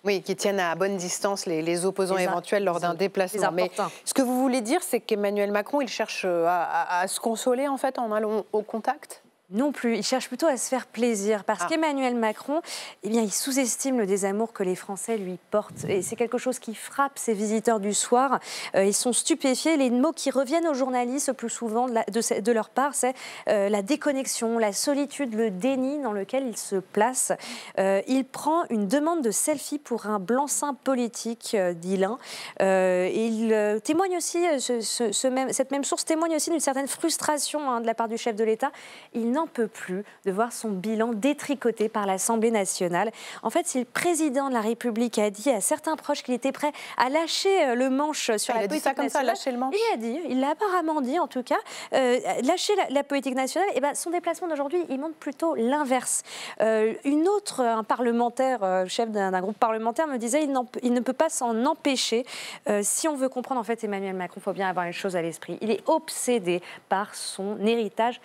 Oui, qui tiennent à bonne distance les opposants éventuels lors d'un déplacement. Mais ce que vous voulez dire, c'est qu'Emmanuel Macron, il cherche à se consoler en fait en allant au contact ? Non plus, il cherche plutôt à se faire plaisir parce qu'Emmanuel Macron, il sous-estime le désamour que les Français lui portent. Et c'est quelque chose qui frappe ses visiteurs du soir. Ils sont stupéfiés. Les mots qui reviennent aux journalistes le plus souvent de leur part, c'est la déconnexion, la solitude, le déni dans lequel il se place. Il prend une demande de selfie pour un blanc-seing politique, dit l'un. Il témoigne aussi, cette même source témoigne aussi d'une certaine frustration de la part du chef de l'État. Il n'en peut plus de voir son bilan détricoté par l'Assemblée nationale. En fait, si le président de la République a dit à certains proches qu'il était prêt à lâcher le manche sur la politique nationale, lâcher le manche. il l'a apparemment dit en tout cas, lâcher la politique nationale, et son déplacement d'aujourd'hui, il montre plutôt l'inverse. Un parlementaire, chef d'un groupe parlementaire, me disait il ne peut pas s'en empêcher. Si on veut comprendre en fait Emmanuel Macron, il faut bien avoir les choses à l'esprit. Il est obsédé par son héritage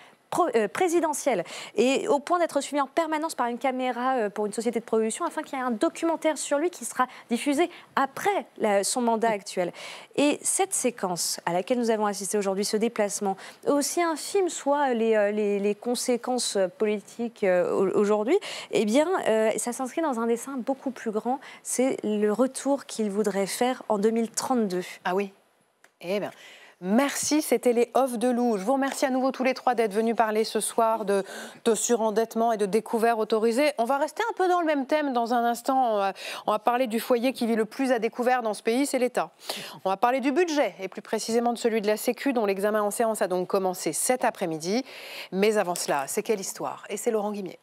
présidentielle et au point d'être suivi en permanence par une caméra pour une société de production afin qu'il y ait un documentaire sur lui qui sera diffusé après son mandat actuel. Et cette séquence à laquelle nous avons assisté aujourd'hui, ce déplacement, aussi infime soient les conséquences politiques aujourd'hui, ça s'inscrit dans un dessin beaucoup plus grand. C'est le retour qu'il voudrait faire en 2032. Ah oui. Eh bien. Merci, c'était les off de Lou. Je vous remercie à nouveau tous les trois d'être venus parler ce soir de surendettement et de découvert autorisé. On va rester un peu dans le même thème dans un instant. On va parler du foyer qui vit le plus à découvert dans ce pays, c'est l'État. On va parler du budget et plus précisément de celui de la Sécu dont l'examen en séance a donc commencé cet après-midi. Mais avant cela, c'est quelle histoire? Et c'est Laurent Guimier.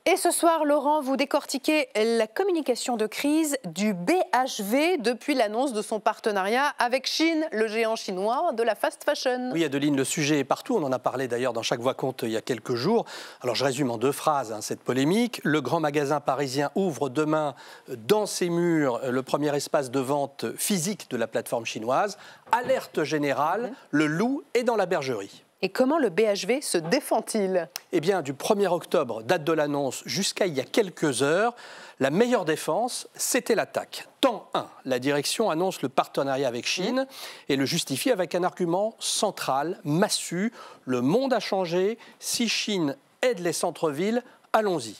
Et ce soir, Laurent, vous décortiquez la communication de crise du BHV depuis l'annonce de son partenariat avec Shein, le géant chinois de la fast fashion. Oui, Adeline, le sujet est partout. On en a parlé d'ailleurs dans Chaque Voix compte il y a quelques jours. Alors je résume en 2 phrases cette polémique. Le grand magasin parisien ouvre demain dans ses murs le premier espace de vente physique de la plateforme chinoise. Alerte générale, le loup est dans la bergerie. Et comment le BHV se défend-il? Eh bien, du 1er octobre, date de l'annonce, jusqu'à il y a quelques heures, la meilleure défense, c'était l'attaque. Temps 1, la direction annonce le partenariat avec Shein et le justifie avec un argument central, massu. Le monde a changé. Si Shein aide les centres-villes, allons-y.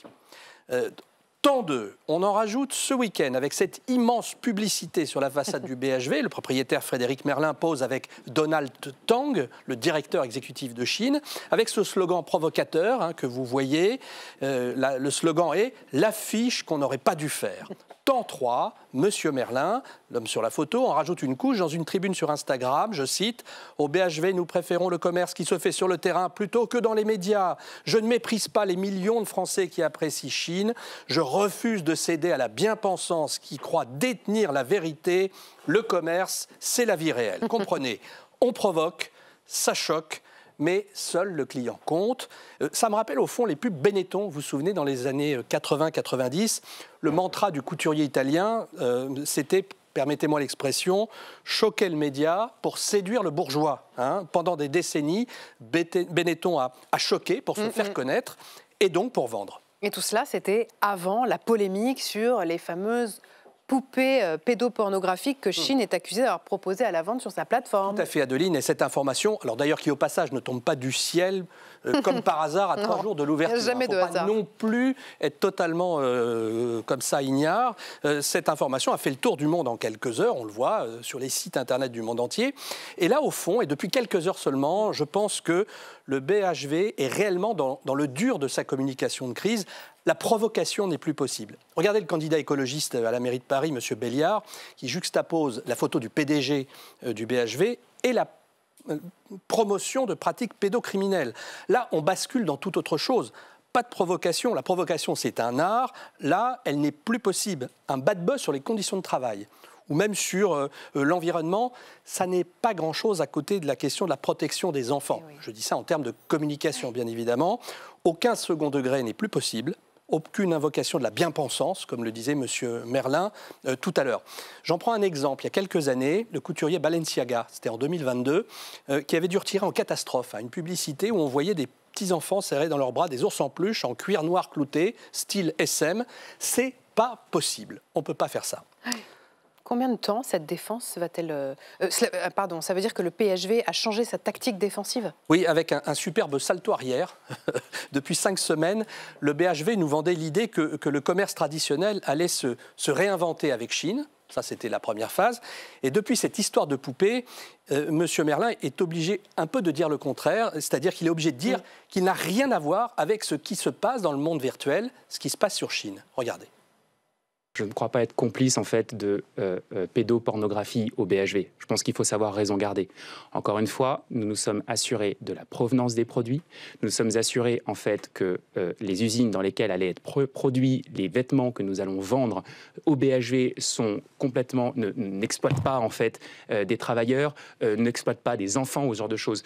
Temps 2, on en rajoute ce week-end avec cette immense publicité sur la façade du BHV. Le propriétaire Frédéric Merlin pose avec Donald Tang, le directeur exécutif de Shein, avec ce slogan provocateur que vous voyez. Le slogan est « l'affiche qu'on n'aurait pas dû faire ». Temps 3, Monsieur Merlin, l'homme sur la photo, en rajoute une couche dans une tribune sur Instagram. Je cite « Au BHV, nous préférons le commerce qui se fait sur le terrain plutôt que dans les médias. Je ne méprise pas les millions de Français qui apprécient Shein. Je refuse de céder à la bien-pensance qui croit détenir la vérité. Le commerce, c'est la vie réelle. » Comprenez, on provoque, ça choque, mais seul le client compte. Ça me rappelle au fond les pubs Benetton, vous vous souvenez, dans les années 80-90. Le mantra du couturier italien, c'était, permettez-moi l'expression, choquer le média pour séduire le bourgeois. Pendant des décennies, Benetton a choqué pour se faire connaître et donc pour vendre. Et tout cela, c'était avant la polémique sur les fameuses poupées pédopornographiques que Shein est accusée d'avoir proposées à la vente sur sa plateforme. Tout à fait, Adeline. Et cette information, alors d'ailleurs qui au passage ne tombe pas du ciel, comme par hasard à 3 jours de l'ouverture. Jamais de hasard. Non plus être totalement comme ça ignare. Cette information a fait le tour du monde en quelques heures, on le voit sur les sites internet du monde entier. Et là, au fond, et depuis quelques heures seulement, je pense que le BHV est réellement dans le dur de sa communication de crise. La provocation n'est plus possible. Regardez le candidat écologiste à la mairie de Paris, M. Béliard, qui juxtapose la photo du PDG du BHV et la promotion de pratiques pédocriminelles. Là, on bascule dans toute autre chose. Pas de provocation. La provocation, c'est un art. Là, elle n'est plus possible. Un bad buzz sur les conditions de travail ou même sur l'environnement, ça n'est pas grand-chose à côté de la question de la protection des enfants. Oui. Je dis ça en termes de communication, bien évidemment. Aucun second degré n'est plus possible. Aucune invocation de la bien-pensance, comme le disait M. Merlin tout à l'heure. J'en prends un exemple. Il y a quelques années, le couturier Balenciaga, c'était en 2022, qui avait dû retirer en catastrophe une publicité où on voyait des petits-enfants serrer dans leurs bras des ours en peluche en cuir noir clouté, style SM. C'est pas possible. On ne peut pas faire ça. Combien de temps cette défense va-t-elle... pardon, ça veut dire que le BHV a changé sa tactique défensive? Oui, avec un superbe salto arrière. Depuis 5 semaines, le BHV nous vendait l'idée que le commerce traditionnel allait se réinventer avec Shein. Ça, c'était la première phase. Et depuis cette histoire de poupée, M. Merlin est obligé un peu de dire le contraire, c'est-à-dire qu'il est obligé de dire qu'il n'a rien à voir avec ce qui se passe dans le monde virtuel, ce qui se passe sur Shein. Regardez. Je ne crois pas être complice en fait de pédopornographie au BHV. Je pense qu'il faut savoir raison garder. Encore une fois, nous nous sommes assurés de la provenance des produits. Nous sommes assurés en fait que les usines dans lesquelles allaient être produits les vêtements que nous allons vendre au BHV sont complètement n'exploitent pas en fait des travailleurs, n'exploitent pas des enfants ou ce genre de choses.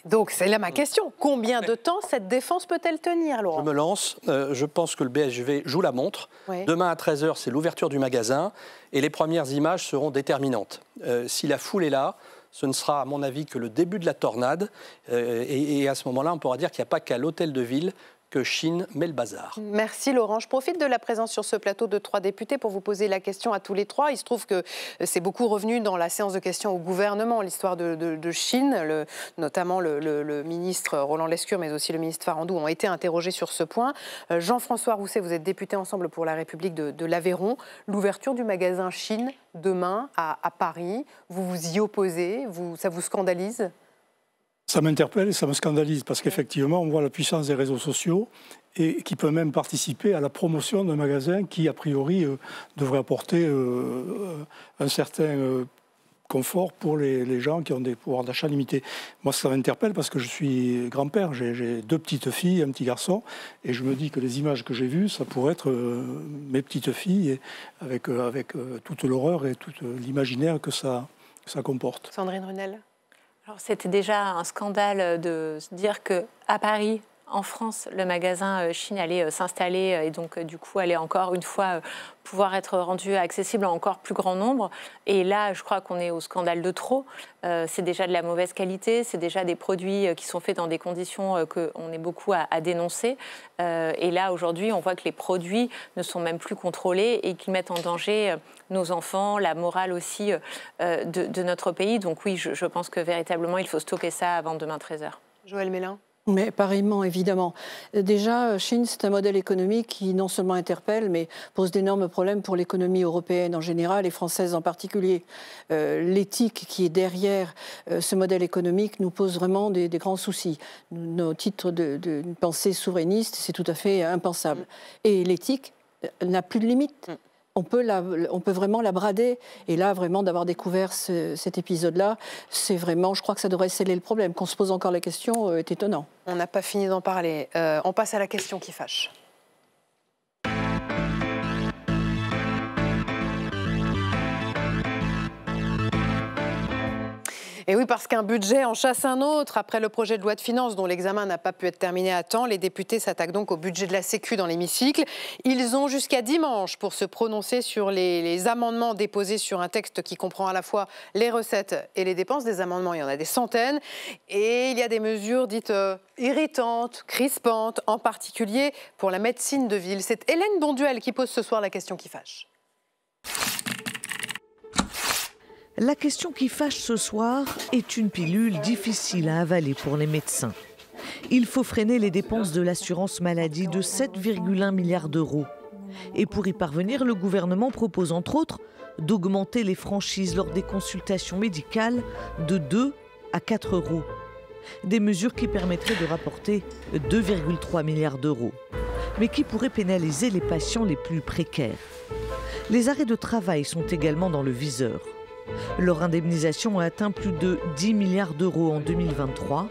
Donc, c'est là ma question. Combien de temps cette défense peut-elle tenir, Laurent? Je me lance. Je pense que le BHV joue la montre. Oui. Demain à 13h, c'est l'ouverture du magasin. Et les premières images seront déterminantes. Si la foule est là, ce ne sera, à mon avis, que le début de la tornade. Et à ce moment-là, on pourra dire qu'il n'y a pas qu'à l'hôtel de ville que Chine met le bazar. Merci Laurent. Je profite de la présence sur ce plateau de 3 députés pour vous poser la question à tous les 3. Il se trouve que c'est beaucoup revenu dans la séance de questions au gouvernement, l'histoire de Chine. Notamment le ministre Roland Lescure, mais aussi le ministre Farandou ont été interrogés sur ce point. Jean-François Rousset, vous êtes député Ensemble pour la République de l'Aveyron. L'ouverture du magasin Chine demain à Paris, vous vous y opposez, ça vous scandalise ? Ça m'interpelle et ça me scandalise parce qu'effectivement, on voit la puissance des réseaux sociaux et qui peut même participer à la promotion d'un magasin qui, a priori, devrait apporter un certain confort pour les gens qui ont des pouvoirs d'achat limités. Moi, ça m'interpelle parce que je suis grand-père, j'ai 2 petites filles, un petit garçon, et je me dis que les images que j'ai vues, ça pourrait être mes petites filles, et avec toute l'horreur et tout l'imaginaire que ça comporte. Sandrine Runel. Alors, c'était déjà un scandale de se dire qu'à Paris, en France, le magasin Chine allait s'installer et donc du coup allait encore une fois pouvoir être rendu accessible à encore plus grand nombre. Et là, je crois qu'on est au scandale de trop. C'est déjà de la mauvaise qualité, c'est déjà des produits qui sont faits dans des conditions qu'on est beaucoup à dénoncer. Et là, aujourd'hui, on voit que les produits ne sont même plus contrôlés et qu'ils mettent en danger nos enfants, la morale aussi de notre pays. Donc oui, je pense que véritablement, il faut stopper ça avant demain 13h. Joël Mélin. Mais pareillement, évidemment. Déjà, Chine, c'est un modèle économique qui non seulement interpelle, mais pose d'énormes problèmes pour l'économie européenne en général et française en particulier. L'éthique qui est derrière ce modèle économique nous pose vraiment des grands soucis. Au titre d'une pensée souverainiste, c'est tout à fait impensable. Et l'éthique n'a plus de limite. On peut vraiment la brader. Et là, vraiment, d'avoir découvert cet épisode-là, c'est vraiment, je crois que ça devrait sceller le problème. Qu'on se pose encore la question est étonnant. On n'a pas fini d'en parler. On passe à la question qui fâche. Et oui, parce qu'un budget en chasse un autre. Après le projet de loi de finances dont l'examen n'a pas pu être terminé à temps, les députés s'attaquent donc au budget de la Sécu dans l'hémicycle. Ils ont jusqu'à dimanche pour se prononcer sur les amendements déposés sur un texte qui comprend à la fois les recettes et les dépenses. Des amendements, il y en a des centaines. Et il y a des mesures dites irritantes, crispantes, en particulier pour la médecine de ville. C'est Hélène Bonduel qui pose ce soir la question qui fâche. La question qui fâche ce soir est une pilule difficile à avaler pour les médecins. Il faut freiner les dépenses de l'assurance maladie de 7,1 milliards d'euros. Et pour y parvenir, le gouvernement propose entre autres d'augmenter les franchises lors des consultations médicales de 2 à 4 euros. Des mesures qui permettraient de rapporter 2,3 milliards d'euros, mais qui pourraient pénaliser les patients les plus précaires. Les arrêts de travail sont également dans le viseur. Leur indemnisation a atteint plus de 10 milliards d'euros en 2023.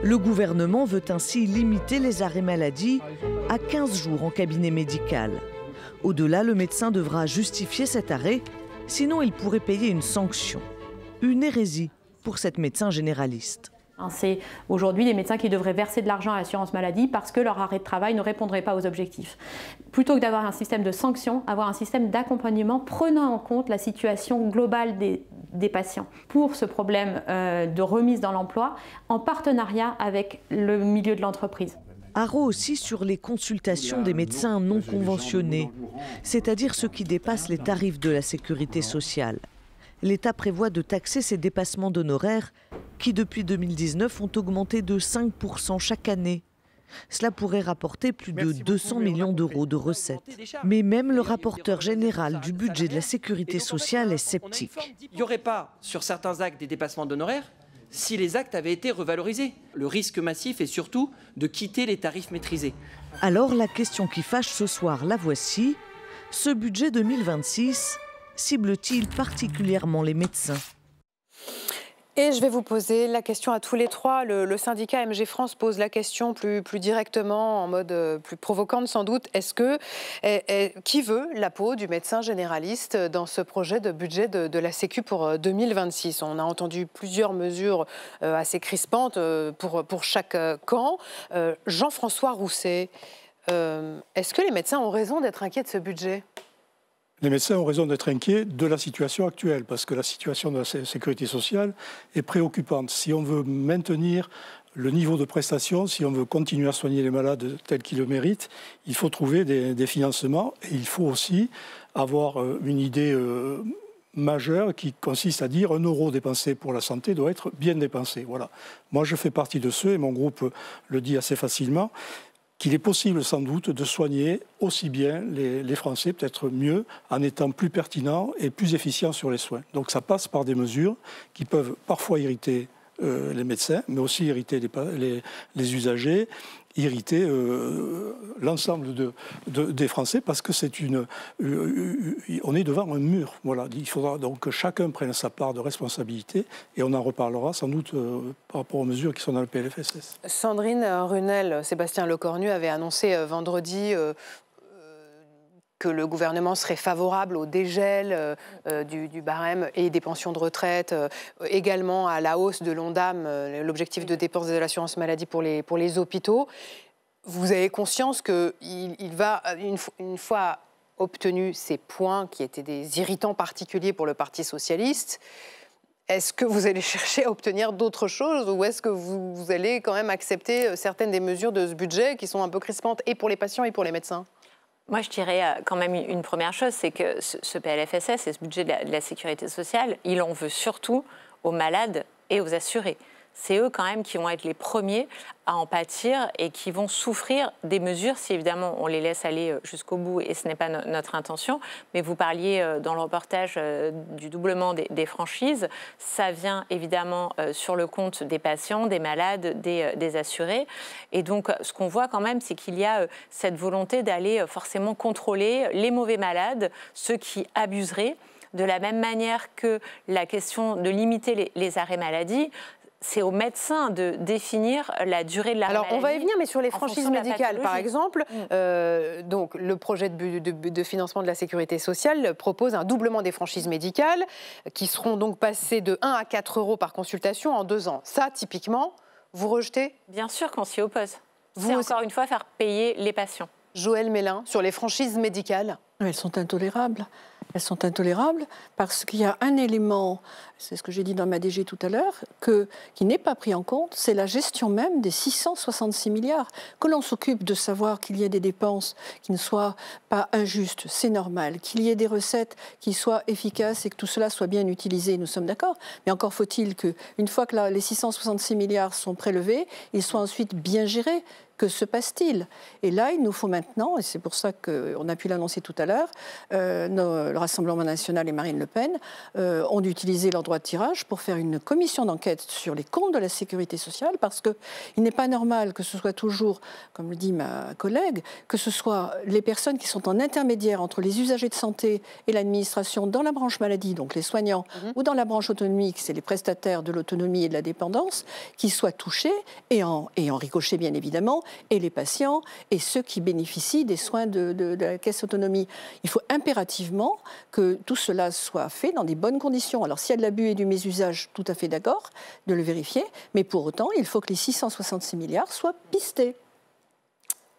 Le gouvernement veut ainsi limiter les arrêts maladie à 15 jours en cabinet médical. Au-delà, le médecin devra justifier cet arrêt, sinon il pourrait payer une sanction. Une hérésie pour cette médecin généraliste. C'est aujourd'hui des médecins qui devraient verser de l'argent à l'assurance maladie parce que leur arrêt de travail ne répondrait pas aux objectifs. Plutôt que d'avoir un système de sanctions, avoir un système d'accompagnement prenant en compte la situation globale des patients. Pour ce problème de remise dans l'emploi, en partenariat avec le milieu de l'entreprise. Haro aussi sur les consultations des médecins non conventionnés, c'est-à-dire ceux qui dépassent les tarifs de la sécurité sociale. L'État prévoit de taxer ces dépassements d'honoraires qui, depuis 2019, ont augmenté de 5% chaque année. Cela pourrait rapporter plus de 200 millions d'euros de recettes. Mais même le rapporteur général du budget de la sécurité sociale est sceptique. Il n'y aurait pas, sur certains actes, des dépassements d'honoraires si les actes avaient été revalorisés. Le risque massif est surtout de quitter les tarifs maîtrisés. Alors la question qui fâche ce soir, la voici. Ce budget 2026 cible-t-il particulièrement les médecins ? Et je vais vous poser la question à tous les 3. Le syndicat MG France pose la question plus directement, en mode plus provocante sans doute. Qui veut la peau du médecin généraliste dans ce projet de budget de la Sécu pour 2026 ? On a entendu plusieurs mesures assez crispantes pour chaque camp. Jean-François Rousset, est-ce que les médecins ont raison d'être inquiets de ce budget ? Les médecins ont raison d'être inquiets de la situation actuelle, parce que la situation de la sécurité sociale est préoccupante. Si on veut maintenir le niveau de prestation, si on veut continuer à soigner les malades tels qu'ils le méritent, il faut trouver des financements. Et il faut aussi avoir une idée majeure qui consiste à dire 1 euro dépensé pour la santé doit être bien dépensé. Voilà. Moi, je fais partie de ceux, et mon groupe le dit assez facilement, qu'il est possible sans doute de soigner aussi bien les Français, peut-être mieux, en étant plus pertinents et plus efficients sur les soins. Donc ça passe par des mesures qui peuvent parfois irriter les médecins, mais aussi irriter les usagers, irriter l'ensemble des Français, parce que on est devant un mur. Voilà. Il faudra donc que chacun prenne sa part de responsabilité, et on en reparlera sans doute par rapport aux mesures qui sont dans le PLFSS. Sandrine Runel, Sébastien Lecornu avait annoncé vendredi que le gouvernement serait favorable au dégel du barème et des pensions de retraite, également à la hausse de l'ONDAM, l'objectif de dépenses de l'assurance maladie pour les hôpitaux. Vous avez conscience qu'il va, une fois obtenu ces points qui étaient des irritants particuliers pour le Parti socialiste, est-ce que vous allez chercher à obtenir d'autres choses, ou est-ce que vous allez quand même accepter certaines des mesures de ce budget qui sont un peu crispantes et pour les patients et pour les médecins ? Moi, je dirais quand même une première chose, c'est que ce PLFSS et ce budget de la sécurité sociale, il en veut surtout aux malades et aux assurés. C'est eux quand même qui vont être les premiers à en pâtir et qui vont souffrir des mesures, si évidemment on les laisse aller jusqu'au bout, et ce n'est pas notre intention. Mais vous parliez dans le reportage du doublement des franchises. Ça vient évidemment sur le compte des patients, des malades, des assurés. Et donc ce qu'on voit quand même, c'est qu'il y a cette volonté d'aller forcément contrôler les mauvais malades, ceux qui abuseraient, de la même manière que la question de limiter les arrêts maladie. C'est aux médecins de définir la durée de la maladie. Alors, on va y venir, mais sur les franchises médicales, par exemple, donc, le projet de financement de la sécurité sociale propose un doublement des franchises médicales qui seront donc passées de 1 à 4 euros par consultation en 2 ans. Ça, typiquement, vous rejetez ? Bien sûr qu'on s'y oppose. C'est encore une fois faire payer les patients. Joëlle Mélin, sur les franchises médicales. Elles sont intolérables. Elles sont intolérables parce qu'il y a un élément, c'est ce que j'ai dit dans ma DG tout à l'heure, qui n'est pas pris en compte, c'est la gestion même des 666 milliards. Que l'on s'occupe de savoir qu'il y ait des dépenses qui ne soient pas injustes, c'est normal. Qu'il y ait des recettes qui soient efficaces et que tout cela soit bien utilisé, nous sommes d'accord. Mais encore faut-il qu'une fois que les 666 milliards sont prélevés, ils soient ensuite bien gérés. Que se passe-t-il ? Et là, il nous faut maintenant, et c'est pour ça qu'on a pu l'annoncer tout à l'heure, le Rassemblement national et Marine Le Pen ont utilisé leur droit de tirage pour faire une commission d'enquête sur les comptes de la sécurité sociale, parce qu'il n'est pas normal que ce soit toujours, comme le dit ma collègue, que ce soit les personnes qui sont en intermédiaire entre les usagers de santé et l'administration dans la branche maladie, donc les soignants, ou dans la branche autonomique, c'est les prestataires de l'autonomie et de la dépendance, qui soient touchés, et en ricochet bien évidemment, et les patients et ceux qui bénéficient des soins de la caisse autonomie. Il faut impérativement que tout cela soit fait dans des bonnes conditions. Alors s'il y a de l'abus et du mésusage, tout à fait d'accord de le vérifier, mais pour autant, il faut que les 666 milliards soient pistés.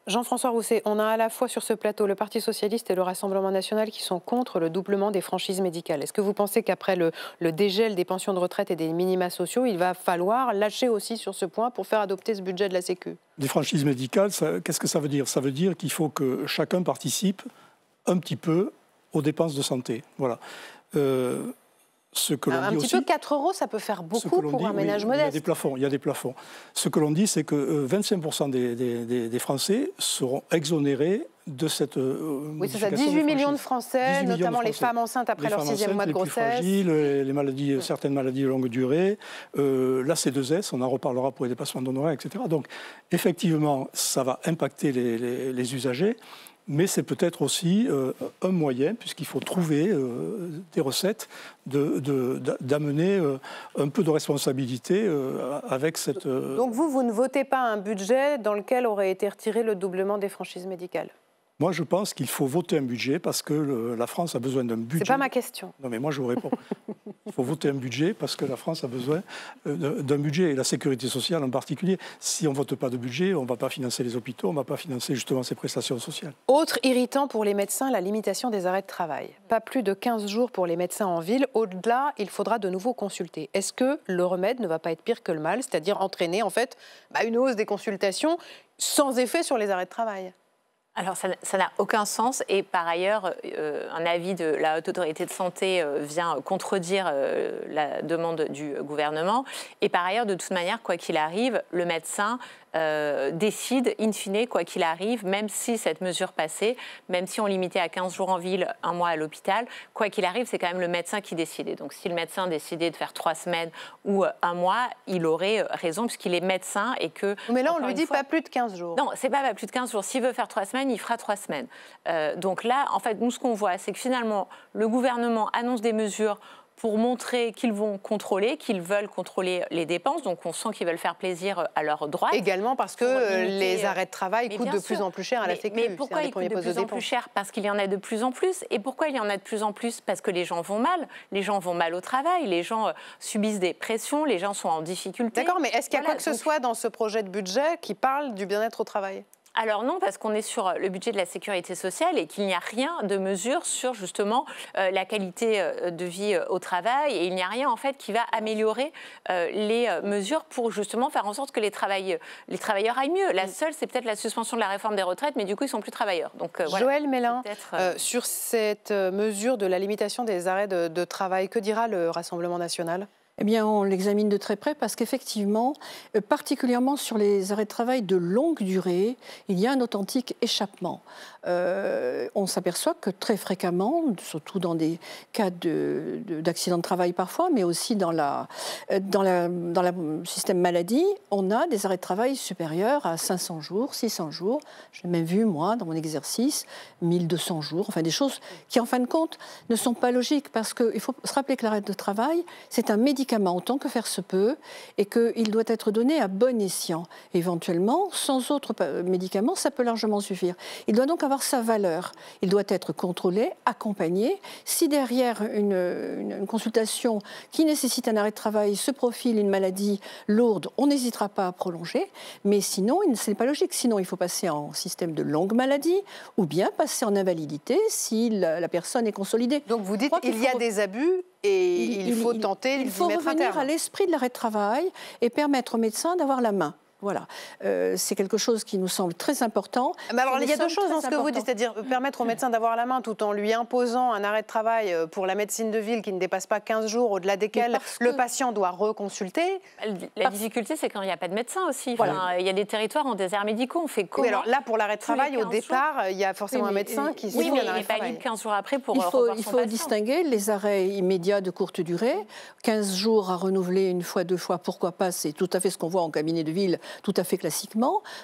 Jean-François Rousset, on a à la fois sur ce plateau le Parti socialiste et le Rassemblement national qui sont contre le doublement des franchises médicales. Est-ce que vous pensez qu'après le dégel des pensions de retraite et des minima sociaux, il va falloir lâcher aussi sur ce point pour faire adopter ce budget de la Sécu ? Des franchises médicales, qu'est-ce que ça veut dire ? Ça veut dire qu'il faut que chacun participe un petit peu aux dépenses de santé. Voilà. Un petit peu, 4 euros, ça peut faire beaucoup pour un ménage modeste. Il y a des plafonds. Ce que l'on dit, c'est que 25% des Français seront exonérés de cette oui, c'est ça, 18 millions de Français, notamment les femmes enceintes après leur 6e mois de grossesse. Les plus fragiles, certaines maladies de longue durée, la C2S, on en reparlera pour les dépassements d'honoraires, etc. Donc, effectivement, ça va impacter les usagers. Mais c'est peut-être aussi un moyen, puisqu'il faut trouver des recettes, d'amener un peu de responsabilité avec cette... Donc vous ne votez pas un budget dans lequel aurait été retiré le doublement des franchises médicales ? Moi, je pense qu'il faut voter un budget parce que la France a besoin d'un budget. C'est pas ma question. Non, mais moi, je vous réponds. Il faut voter un budget parce que la France a besoin d'un budget, et la sécurité sociale en particulier. Si on ne vote pas de budget, on ne va pas financer les hôpitaux, on ne va pas financer justement ces prestations sociales. Autre irritant pour les médecins, la limitation des arrêts de travail. Pas plus de 15 jours pour les médecins en ville. Au-delà, il faudra de nouveau consulter. Est-ce que le remède ne va pas être pire que le mal, c'est-à-dire entraîner en fait une hausse des consultations sans effet sur les arrêts de travail ? Alors ça n'a aucun sens et par ailleurs, un avis de la Haute Autorité de Santé vient contredire la demande du gouvernement. Et par ailleurs, de toute manière, quoi qu'il arrive, le médecin décide, in fine, quoi qu'il arrive, même si cette mesure passait, même si on limitait à 15 jours en ville, 1 mois à l'hôpital, quoi qu'il arrive, c'est quand même le médecin qui décidait. Donc si le médecin décidait de faire 3 semaines ou 1 mois, il aurait raison puisqu'il est médecin et que... Mais là, on lui dit pas plus de 15 jours. Non, c'est pas plus de 15 jours. S'il veut faire 3 semaines, il fera 3 semaines. Donc là, en fait, nous, ce qu'on voit, c'est que finalement, le gouvernement annonce des mesures pour montrer qu'ils vont contrôler, qu'ils veulent contrôler les dépenses. Donc on sent qu'ils veulent faire plaisir à leurs droits. Également parce que les arrêts de travail coûtent de plus en plus cher à la Sécu. Mais pourquoi ils coûtent de plus en plus cher? Parce qu'il y en a de plus en plus. Et pourquoi il y en a de plus en plus? Parce que les gens vont mal. Les gens vont mal au travail. Les gens subissent des pressions. Les gens sont en difficulté. D'accord, mais est-ce qu'il y a quoi que ce soit dans ce projet de budget qui parle du bien-être au travail? Alors non, parce qu'on est sur le budget de la sécurité sociale et qu'il n'y a rien de mesure sur justement la qualité de vie au travail et il n'y a rien en fait qui va améliorer les mesures pour justement faire en sorte que les travailleurs aillent mieux. La seule, c'est peut-être la suspension de la réforme des retraites, mais du coup, ils sont plus travailleurs. Donc, voilà. Joël Mélin, sur cette mesure de la limitation des arrêts de travail, que dira le Rassemblement national ? Eh bien, on l'examine de très près parce qu'effectivement, particulièrement sur les arrêts de travail de longue durée, il y a un authentique échappement. On s'aperçoit que très fréquemment, surtout dans des cas d'accident de travail parfois, mais aussi dans le système maladie, on a des arrêts de travail supérieurs à 500 jours, 600 jours. J'ai même vu, moi, dans mon exercice, 1200 jours. Enfin, des choses qui, en fin de compte, ne sont pas logiques parce qu'il faut se rappeler que l'arrêt de travail, c'est un médicament autant que faire se peut et qu'il doit être donné à bon escient. Éventuellement, sans autre médicament, ça peut largement suffire. Il doit donc avoir sa valeur. Il doit être contrôlé, accompagné. Si derrière une consultation qui nécessite un arrêt de travail se profile une maladie lourde, on n'hésitera pas à prolonger. Mais sinon, ce n'est pas logique. Sinon, il faut passer en système de longue maladie ou bien passer en invalidité si la personne est consolidée. Donc vous dites qu'il y a des abus et il faut tenter d'y mettre un terme. Il faut revenir à l'esprit de l'arrêt de travail et permettre aux médecins d'avoir la main. Voilà, c'est quelque chose qui nous semble très important. Mais alors, il y a deux choses dans ce que vous dites, c'est-à-dire permettre au médecin d'avoir la main tout en lui imposant un arrêt de travail pour la médecine de ville qui ne dépasse pas 15 jours, au-delà desquels le patient doit reconsulter. La difficulté, c'est quand il n'y a pas de médecin aussi. Enfin, il y a des territoires en désert médicaux, on fait comment? Oui, alors là, pour l'arrêt de travail, au départ, il y a forcément un médecin qui suit un arrêt de travail. Oui, mais il n'est pas libre 15 jours après pour il faut distinguer les arrêts immédiats de courte durée. 15 jours à renouveler une fois, 2 fois, pourquoi pas? C'est tout à fait ce qu'on voit en cabinet de ville, tout à fait classique.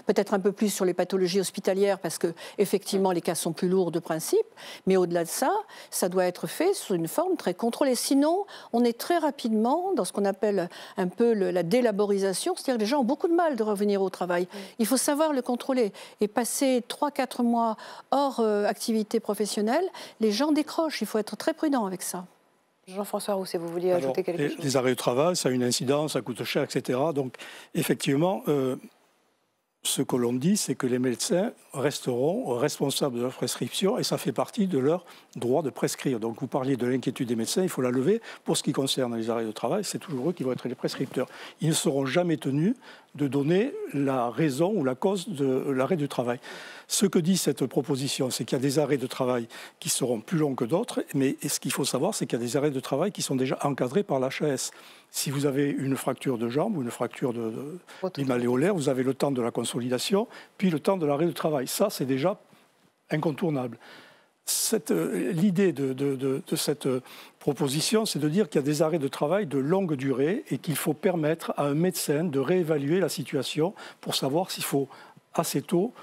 Peut-être un peu plus sur les pathologies hospitalières parce que effectivement les cas sont plus lourds de principe, mais au-delà de ça, ça doit être fait sous une forme très contrôlée. Sinon, on est très rapidement dans ce qu'on appelle un peu la délaborisation, c'est-à-dire que les gens ont beaucoup de mal de revenir au travail. Il faut savoir le contrôler et passer 3-4 mois hors activité professionnelle, les gens décrochent. Il faut être très prudent avec ça. Jean-François Rousset, vous vouliez ajouter quelque chose? Les arrêts de travail, ça a une incidence, ça coûte cher, etc. Donc, effectivement, ce que l'on dit, c'est que les médecins resteront responsables de leur prescription et ça fait partie de leur droit de prescrire. Donc, vous parliez de l'inquiétude des médecins, il faut la lever. Pour ce qui concerne les arrêts de travail, c'est toujours eux qui vont être les prescripteurs. Ils ne seront jamais tenus de donner la raison ou la cause de l'arrêt du travail. Ce que dit cette proposition, c'est qu'il y a des arrêts de travail qui seront plus longs que d'autres, mais ce qu'il faut savoir, c'est qu'il y a des arrêts de travail qui sont déjà encadrés par l'HAS. Si vous avez une fracture de jambe ou une fracture du malléolaire, vous avez le temps de la consolidation, puis le temps de l'arrêt de travail. Ça, c'est déjà incontournable. L'idée de cette proposition, c'est de dire qu'il y a des arrêts de travail de longue durée et qu'il faut permettre à un médecin de réévaluer la situation pour savoir s'il faut assez tôt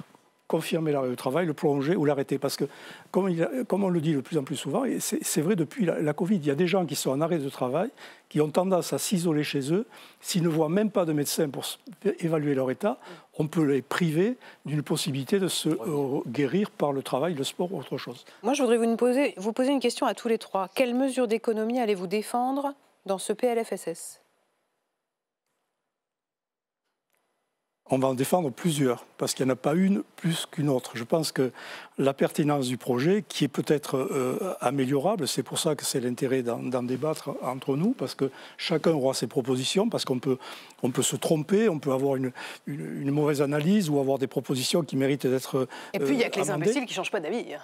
confirmer l'arrêt de travail, le prolonger ou l'arrêter. Parce que, comme on le dit de plus en plus souvent, et c'est vrai depuis la Covid, il y a des gens qui sont en arrêt de travail, qui ont tendance à s'isoler chez eux. S'ils ne voient même pas de médecin pour évaluer leur état, on peut les priver d'une possibilité de se guérir par le travail, le sport ou autre chose. Moi, je voudrais vous poser une question à tous les trois. Quelles mesures d'économie allez-vous défendre dans ce PLFSS ? On va en défendre plusieurs, parce qu'il n'y en a pas une plus qu'une autre. Je pense que la pertinence du projet, qui est peut-être améliorable, c'est pour ça que c'est l'intérêt d'en débattre entre nous, parce que chacun aura ses propositions, parce qu'on peut se tromper, on peut avoir une mauvaise analyse ou avoir des propositions qui méritent d'être Et puis, il n'y a que les amendées. imbéciles qui ne changent pas d'avis.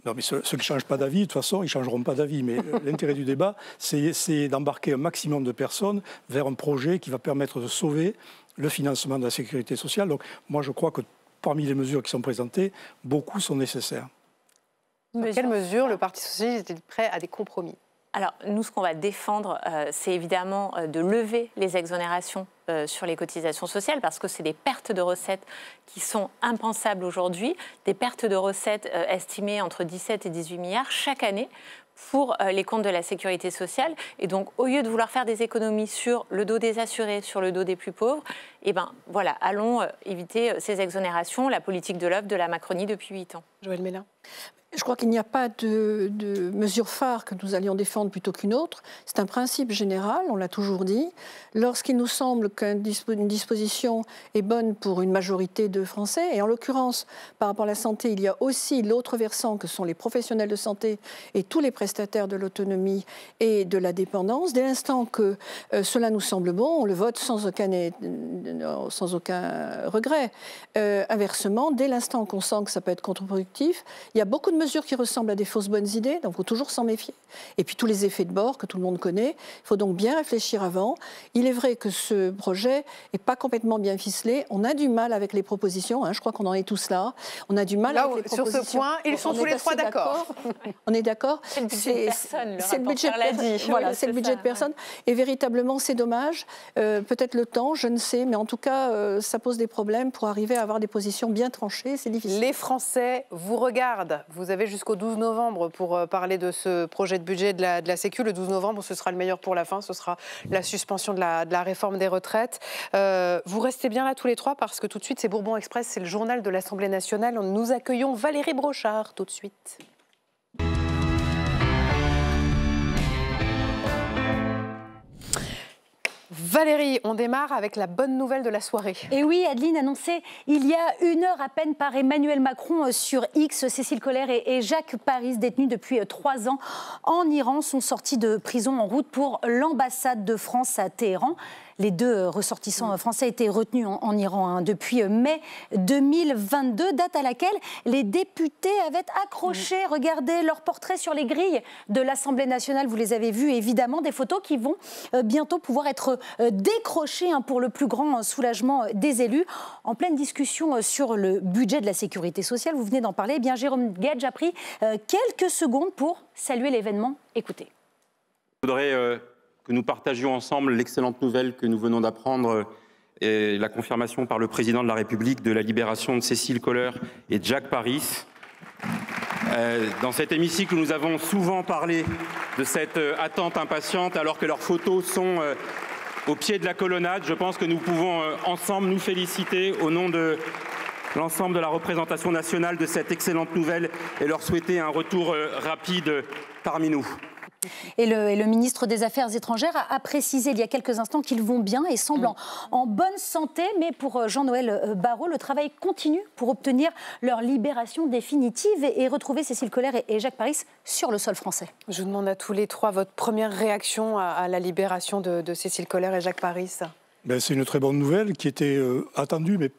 Non, mais ceux qui ne changent pas d'avis, de toute façon, ils ne changeront pas d'avis. Mais l'intérêt du débat, c'est d'embarquer un maximum de personnes vers un projet qui va permettre de sauver le financement de la sécurité sociale. Donc, moi, je crois que parmi les mesures qui sont présentées, beaucoup sont nécessaires. Dans quelles mesures le Parti socialiste est prêt à des compromis ? Alors, nous, ce qu'on va défendre, c'est évidemment de lever les exonérations sur les cotisations sociales, parce que c'est des pertes de recettes qui sont impensables aujourd'hui, des pertes de recettes estimées entre 17 et 18 milliards chaque année pour les comptes de la sécurité sociale. Et donc, au lieu de vouloir faire des économies sur le dos des assurés, sur le dos des plus pauvres, eh ben, voilà, allons éviter ces exonérations, la politique de l'offre de la Macronie depuis 8 ans. Joëlle Mélin. Je crois qu'il n'y a pas de mesure phare que nous allions défendre plutôt qu'une autre. C'est un principe général, on l'a toujours dit. Lorsqu'il nous semble qu'une disposition est bonne pour une majorité de Français, et en l'occurrence, par rapport à la santé, il y a aussi l'autre versant que sont les professionnels de santé et tous les prestataires de l'autonomie et de la dépendance. Dès l'instant que cela nous semble bon, on le vote sans aucun regret. Inversement, dès l'instant qu'on sent que ça peut être contre-productif, il y a beaucoup de mesures qui ressemblent à des fausses bonnes idées, donc il faut toujours s'en méfier. Et puis tous les effets de bord que tout le monde connaît, il faut donc bien réfléchir avant. Il est vrai que ce projet n'est pas complètement bien ficelé. On a du mal avec les propositions, je crois qu'on en est tous là. On a du mal avec les propositions. Sur ce point, ils sont tous les trois d'accord. On est d'accord. C'est le budget de personne, c'est le budget l'a dit. Voilà, Oui, c'est le budget de personne. Et véritablement, c'est dommage. Peut-être le temps, je ne sais, mais en tout cas, ça pose des problèmes pour arriver à avoir des positions bien tranchées. C'est difficile. Les Français vous regardent. Vous avez jusqu'au 12 novembre pour parler de ce projet de budget de la Sécu. Le 12 novembre, ce sera le meilleur pour la fin. Ce sera la suspension de la réforme des retraites. Vous restez bien là tous les trois parce que tout de suite, c'est Bourbon Express, c'est le journal de l'Assemblée nationale. Nous accueillons Valérie Brochard tout de suite. Valérie, on démarre avec la bonne nouvelle de la soirée. Et oui, Adeline, annoncée il y a 1 heure à peine par Emmanuel Macron sur X, Cécile Collère et Jacques Paris, détenus depuis 3 ans en Iran, sont sortis de prison en route pour l'ambassade de France à Téhéran. Les 2 ressortissants français étaient retenus en Iran depuis mai 2022, date à laquelle les députés avaient accroché, regardez, leurs portraits sur les grilles de l'Assemblée nationale. Vous les avez vus, évidemment, des photos qui vont bientôt pouvoir être décrochées pour le plus grand soulagement des élus. En pleine discussion sur le budget de la sécurité sociale, vous venez d'en parler, eh bien, Jérôme Guedj a pris quelques secondes pour saluer l'événement. Écoutez. Je voudrais que nous partagions ensemble l'excellente nouvelle que nous venons d'apprendre et la confirmation par le président de la République de la libération de Cécile Collère et de Jacques Paris. Dans cet hémicycle, nous avons souvent parlé de cette attente impatiente alors que leurs photos sont au pied de la colonnade. Je pense que nous pouvons ensemble nous féliciter au nom de l'ensemble de la représentation nationale de cette excellente nouvelle et leur souhaiter un retour rapide parmi nous. Et le ministre des Affaires étrangères a précisé il y a quelques instants qu'ils vont bien et semblent en bonne santé. Mais pour Jean-Noël Barrot, le travail continue pour obtenir leur libération définitive et retrouver Cécile Collère et Jacques Paris sur le sol français. Je vous demande à tous les trois votre première réaction à la libération de Cécile Collère et Jacques Paris. C'est une très bonne nouvelle qui était attendue mais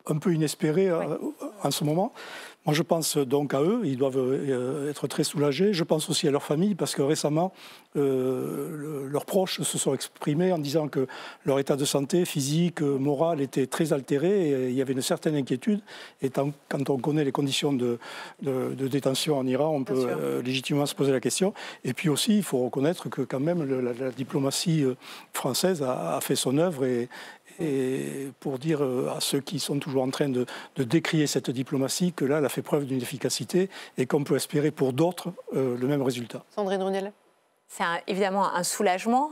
un peu inespérée en ce moment. Moi, je pense donc à eux, ils doivent être très soulagés. Je pense aussi à leur famille, parce que récemment, leurs proches se sont exprimés en disant que leur état de santé physique, moral était très altéré, et il y avait une certaine inquiétude. Et quand on connaît les conditions de détention en Iran, on peut légitimement se poser la question. Et puis aussi, il faut reconnaître que quand même la diplomatie française a fait son œuvre et Et pour dire à ceux qui sont toujours en train de décrier cette diplomatie que là, elle a fait preuve d'une efficacité et qu'on peut espérer pour d'autres le même résultat. Sandrine Brunel. C'est évidemment un soulagement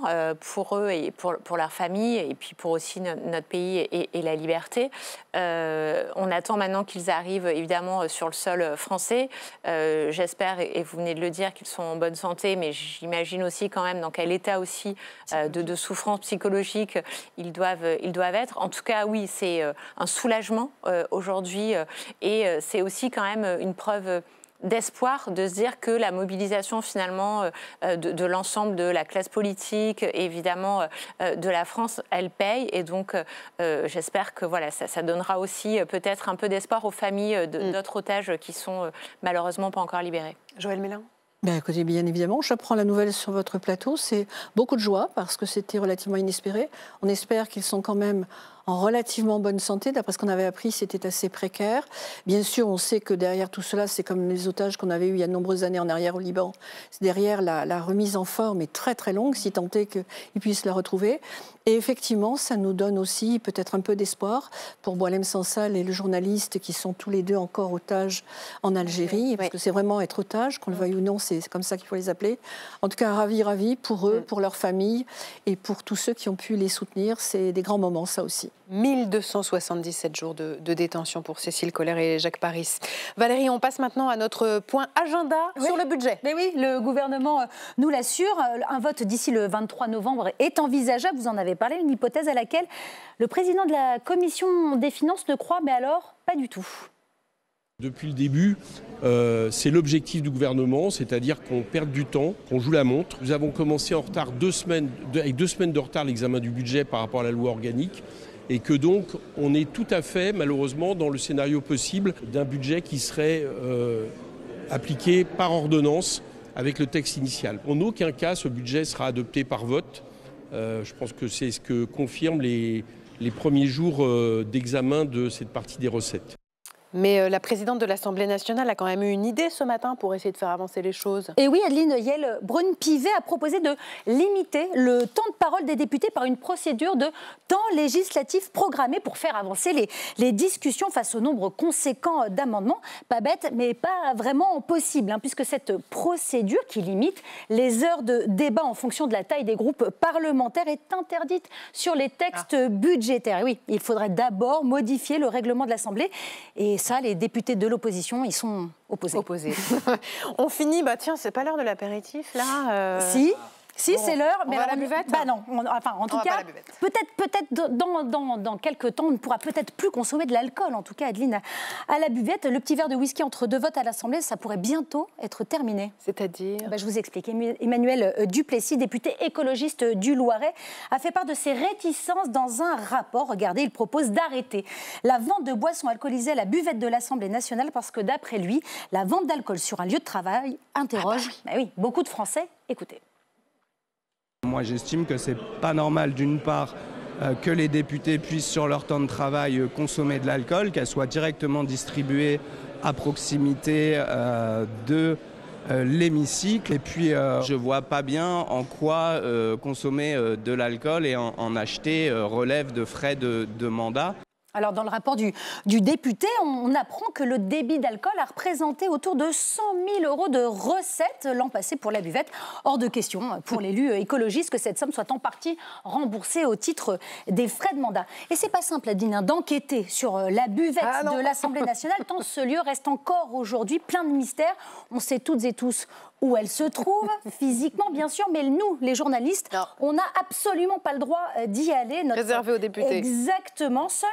pour eux et pour leur famille, et puis pour aussi notre pays et la liberté. On attend maintenant qu'ils arrivent évidemment sur le sol français. J'espère, et vous venez de le dire, qu'ils sont en bonne santé, mais j'imagine aussi quand même dans quel état aussi de souffrance psychologique ils doivent être. En tout cas, oui, c'est un soulagement aujourd'hui, et c'est aussi quand même une preuve d'espoir de se dire que la mobilisation finalement de l'ensemble de la classe politique, évidemment de la France, elle paye, et donc j'espère que voilà, ça donnera aussi peut-être un peu d'espoir aux familles d'autres otages qui sont malheureusement pas encore libérés. Joëlle Mélin. Écoutez, bien évidemment, j'apprends la nouvelle sur votre plateau. C'est beaucoup de joie parce que c'était relativement inespéré. On espère qu'ils sont quand même en relativement bonne santé. D'après ce qu'on avait appris, c'était assez précaire. Bien sûr, on sait que derrière tout cela, c'est comme les otages qu'on avait eus il y a de nombreuses années en arrière au Liban. C'est derrière la remise en forme est très très longue, si tant est qu'ils puissent la retrouver. Et effectivement, ça nous donne aussi peut-être un peu d'espoir pour Boualem Sansal et le journaliste qui sont tous les deux encore otages en Algérie. Parce que c'est vraiment être otage, qu'on le veuille ou non, c'est comme ça qu'il faut les appeler. En tout cas, ravi pour eux, pour leur famille et pour tous ceux qui ont pu les soutenir. C'est des grands moments, ça aussi. 1277 jours de détention pour Cécile Collère et Jacques Paris. Valérie, on passe maintenant à notre point agenda sur le budget. Mais oui, le gouvernement nous l'assure. Un vote d'ici le 23 novembre est envisageable. Vous en avez parlé, une hypothèse à laquelle le président de la Commission des finances ne croit, mais alors pas du tout. Depuis le début, c'est l'objectif du gouvernement, c'est-à-dire qu'on perde du temps, qu'on joue la montre. Nous avons commencé en retard avec 2 semaines de retard l'examen du budget par rapport à la loi organique, et que donc on est tout à fait, malheureusement, dans le scénario possible d'un budget qui serait appliqué par ordonnance avec le texte initial. En aucun cas, ce budget sera adopté par vote. Je pense que c'est ce que confirment les premiers jours d'examen de cette partie des recettes. Mais la présidente de l'Assemblée nationale a quand même eu une idée ce matin pour essayer de faire avancer les choses. Et oui, Adeline Yehl-Braun-Pivet a proposé de limiter le temps de parole des députés par une procédure de temps législatif programmé pour faire avancer les discussions face au nombre conséquent d'amendements. Pas bête, mais pas vraiment possible, puisque cette procédure qui limite les heures de débat en fonction de la taille des groupes parlementaires est interdite sur les textes budgétaires. Et oui, il faudrait d'abord modifier le règlement de l'Assemblée. Et ça, les députés de l'opposition, ils sont opposés. On finit, tiens, c'est pas l'heure de l'apéritif, là Si, c'est l'heure. Mais on va à la buvette ? Non. En tout cas, peut-être dans quelques temps, on ne pourra peut-être plus consommer de l'alcool. En tout cas, Adeline, à la buvette, le petit verre de whisky entre 2 votes à l'Assemblée, ça pourrait bientôt être terminé. C'est-à-dire ? Je vous explique. Emmanuel Duplessis, député écologiste du Loiret, a fait part de ses réticences dans un rapport. Regardez, il propose d'arrêter la vente de boissons alcoolisées à la buvette de l'Assemblée nationale parce que, d'après lui, la vente d'alcool sur un lieu de travail interroge beaucoup de Français. Écoutez. Moi, j'estime que c'est pas normal, d'une part, que les députés puissent, sur leur temps de travail, consommer de l'alcool, qu'elle soit directement distribuée à proximité de l'hémicycle. Et puis, je vois pas bien en quoi consommer de l'alcool et en acheter relève de frais de mandat. Alors, dans le rapport du député, on apprend que le débit d'alcool a représenté autour de 100 000 € de recettes l'an passé pour la buvette. Hors de question, pour l'élu écologiste, que cette somme soit en partie remboursée au titre des frais de mandat. Et c'est pas simple, Adine, d'enquêter sur la buvette de l'Assemblée nationale, tant ce lieu reste encore aujourd'hui plein de mystères. On sait toutes et tous où elle se trouve, physiquement bien sûr, mais nous, les journalistes, on n'a absolument pas le droit d'y aller. Réservé aux députés. Exactement. Seule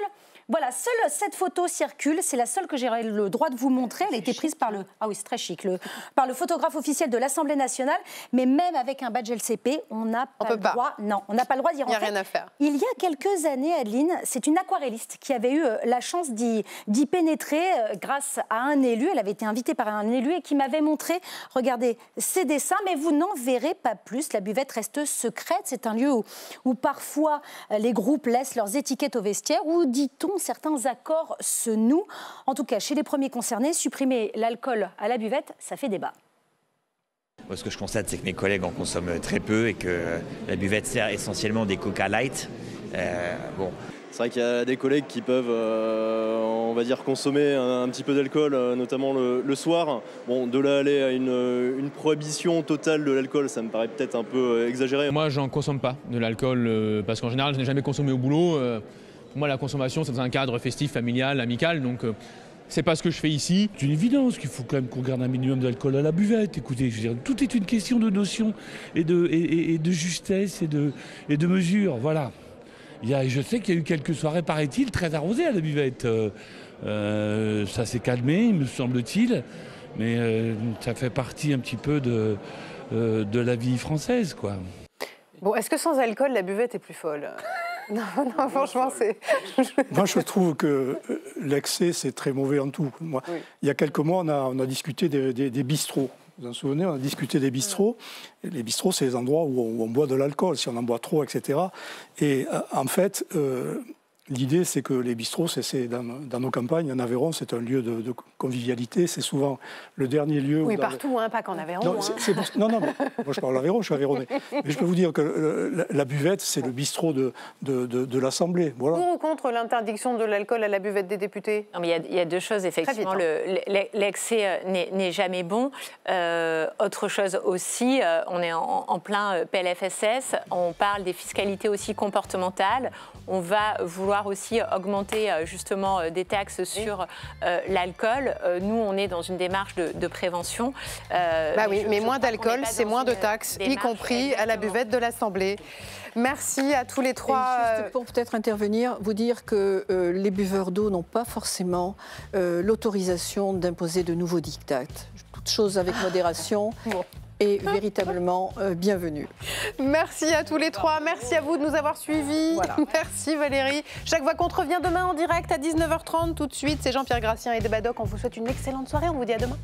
cette photo circule, c'est la seule que j'ai le droit de vous montrer. Elle a été prise par c'est très chic, par le photographe officiel de l'Assemblée nationale, mais même avec un badge LCP, on n'a pas le droit. Non, on n'a pas le droit d'y rentrer. Il n'y a rien à faire. Il y a quelques années, Adeline, c'est une aquarelliste qui avait eu la chance d'y pénétrer grâce à un élu. Elle avait été invitée par un élu et qui m'avait montré, regardez, ces dessins, mais vous n'en verrez pas plus. La buvette reste secrète. C'est un lieu où parfois les groupes laissent leurs étiquettes au vestiaire, où, dit-on, certains accords se nouent. En tout cas, chez les premiers concernés, supprimer l'alcool à la buvette, ça fait débat. Moi, ce que je constate, c'est que mes collègues en consomment très peu et que la buvette sert essentiellement des Coca Light Bon. C'est vrai qu'il y a des collègues qui peuvent, on va dire, consommer un petit peu d'alcool, notamment le soir. Bon, de là aller à une prohibition totale de l'alcool, ça me paraît peut-être un peu exagéré. Moi, j'en consomme pas de l'alcool parce qu'en général, je n'ai jamais consommé au boulot. Pour moi, la consommation, c'est dans un cadre festif, familial, amical, donc c'est pas ce que je fais ici. C'est une évidence qu'il faut quand même qu'on garde un minimum d'alcool à la buvette. Écoutez, je veux dire, tout est une question de notion et de justesse et de mesure, voilà. Je sais qu'il y a eu quelques soirées, paraît-il, très arrosées à la buvette. Ça s'est calmé, me semble-t-il, mais ça fait partie un petit peu de la vie française, quoi. Bon, est-ce que sans alcool, la buvette est plus folle? Non, franchement, c'est... Moi, je trouve que l'excès, c'est très mauvais en tout. Moi, oui. Il y a quelques mois, on a discuté des bistrots. Vous vous en souvenez, on a discuté des bistrots. Et les bistrots, c'est les endroits où on boit de l'alcool, si on en boit trop, etc. Et en fait, l'idée, c'est que les bistrots, c'est dans nos campagnes, en Aveyron, c'est un lieu de convivialité. C'est souvent le dernier lieu... Oui, partout, pas qu'en Aveyron. Non, mais moi je parle d'Aveyron, je suis aveyronnais. Mais je peux vous dire que la buvette, c'est le bistrot de l'Assemblée. Voilà. Pour ou contre l'interdiction de l'alcool à la buvette des députés? Non, mais il y a deux choses, effectivement. L'excès n'est jamais bon. Autre chose aussi, on est en plein PLFSS, on parle des fiscalités aussi comportementales. On va vouloir aussi augmenter justement des taxes sur l'alcool. Nous, on est dans une démarche de prévention. Oui, mais moins d'alcool, c'est moins de taxes, y compris à la buvette de l'Assemblée. Merci à tous les trois. Et juste pour peut-être intervenir, vous dire que les buveurs d'eau n'ont pas forcément l'autorisation d'imposer de nouveaux diktats. Toute chose avec modération. Bon. Et véritablement bienvenue. Merci à tous les trois. Merci à vous de nous avoir suivis. Voilà. Merci Valérie. Chaque Voix Compte revient demain en direct à 19h30. Tout de suite, c'est Jean-Pierre Gracien et Débadoc. On vous souhaite une excellente soirée. On vous dit à demain.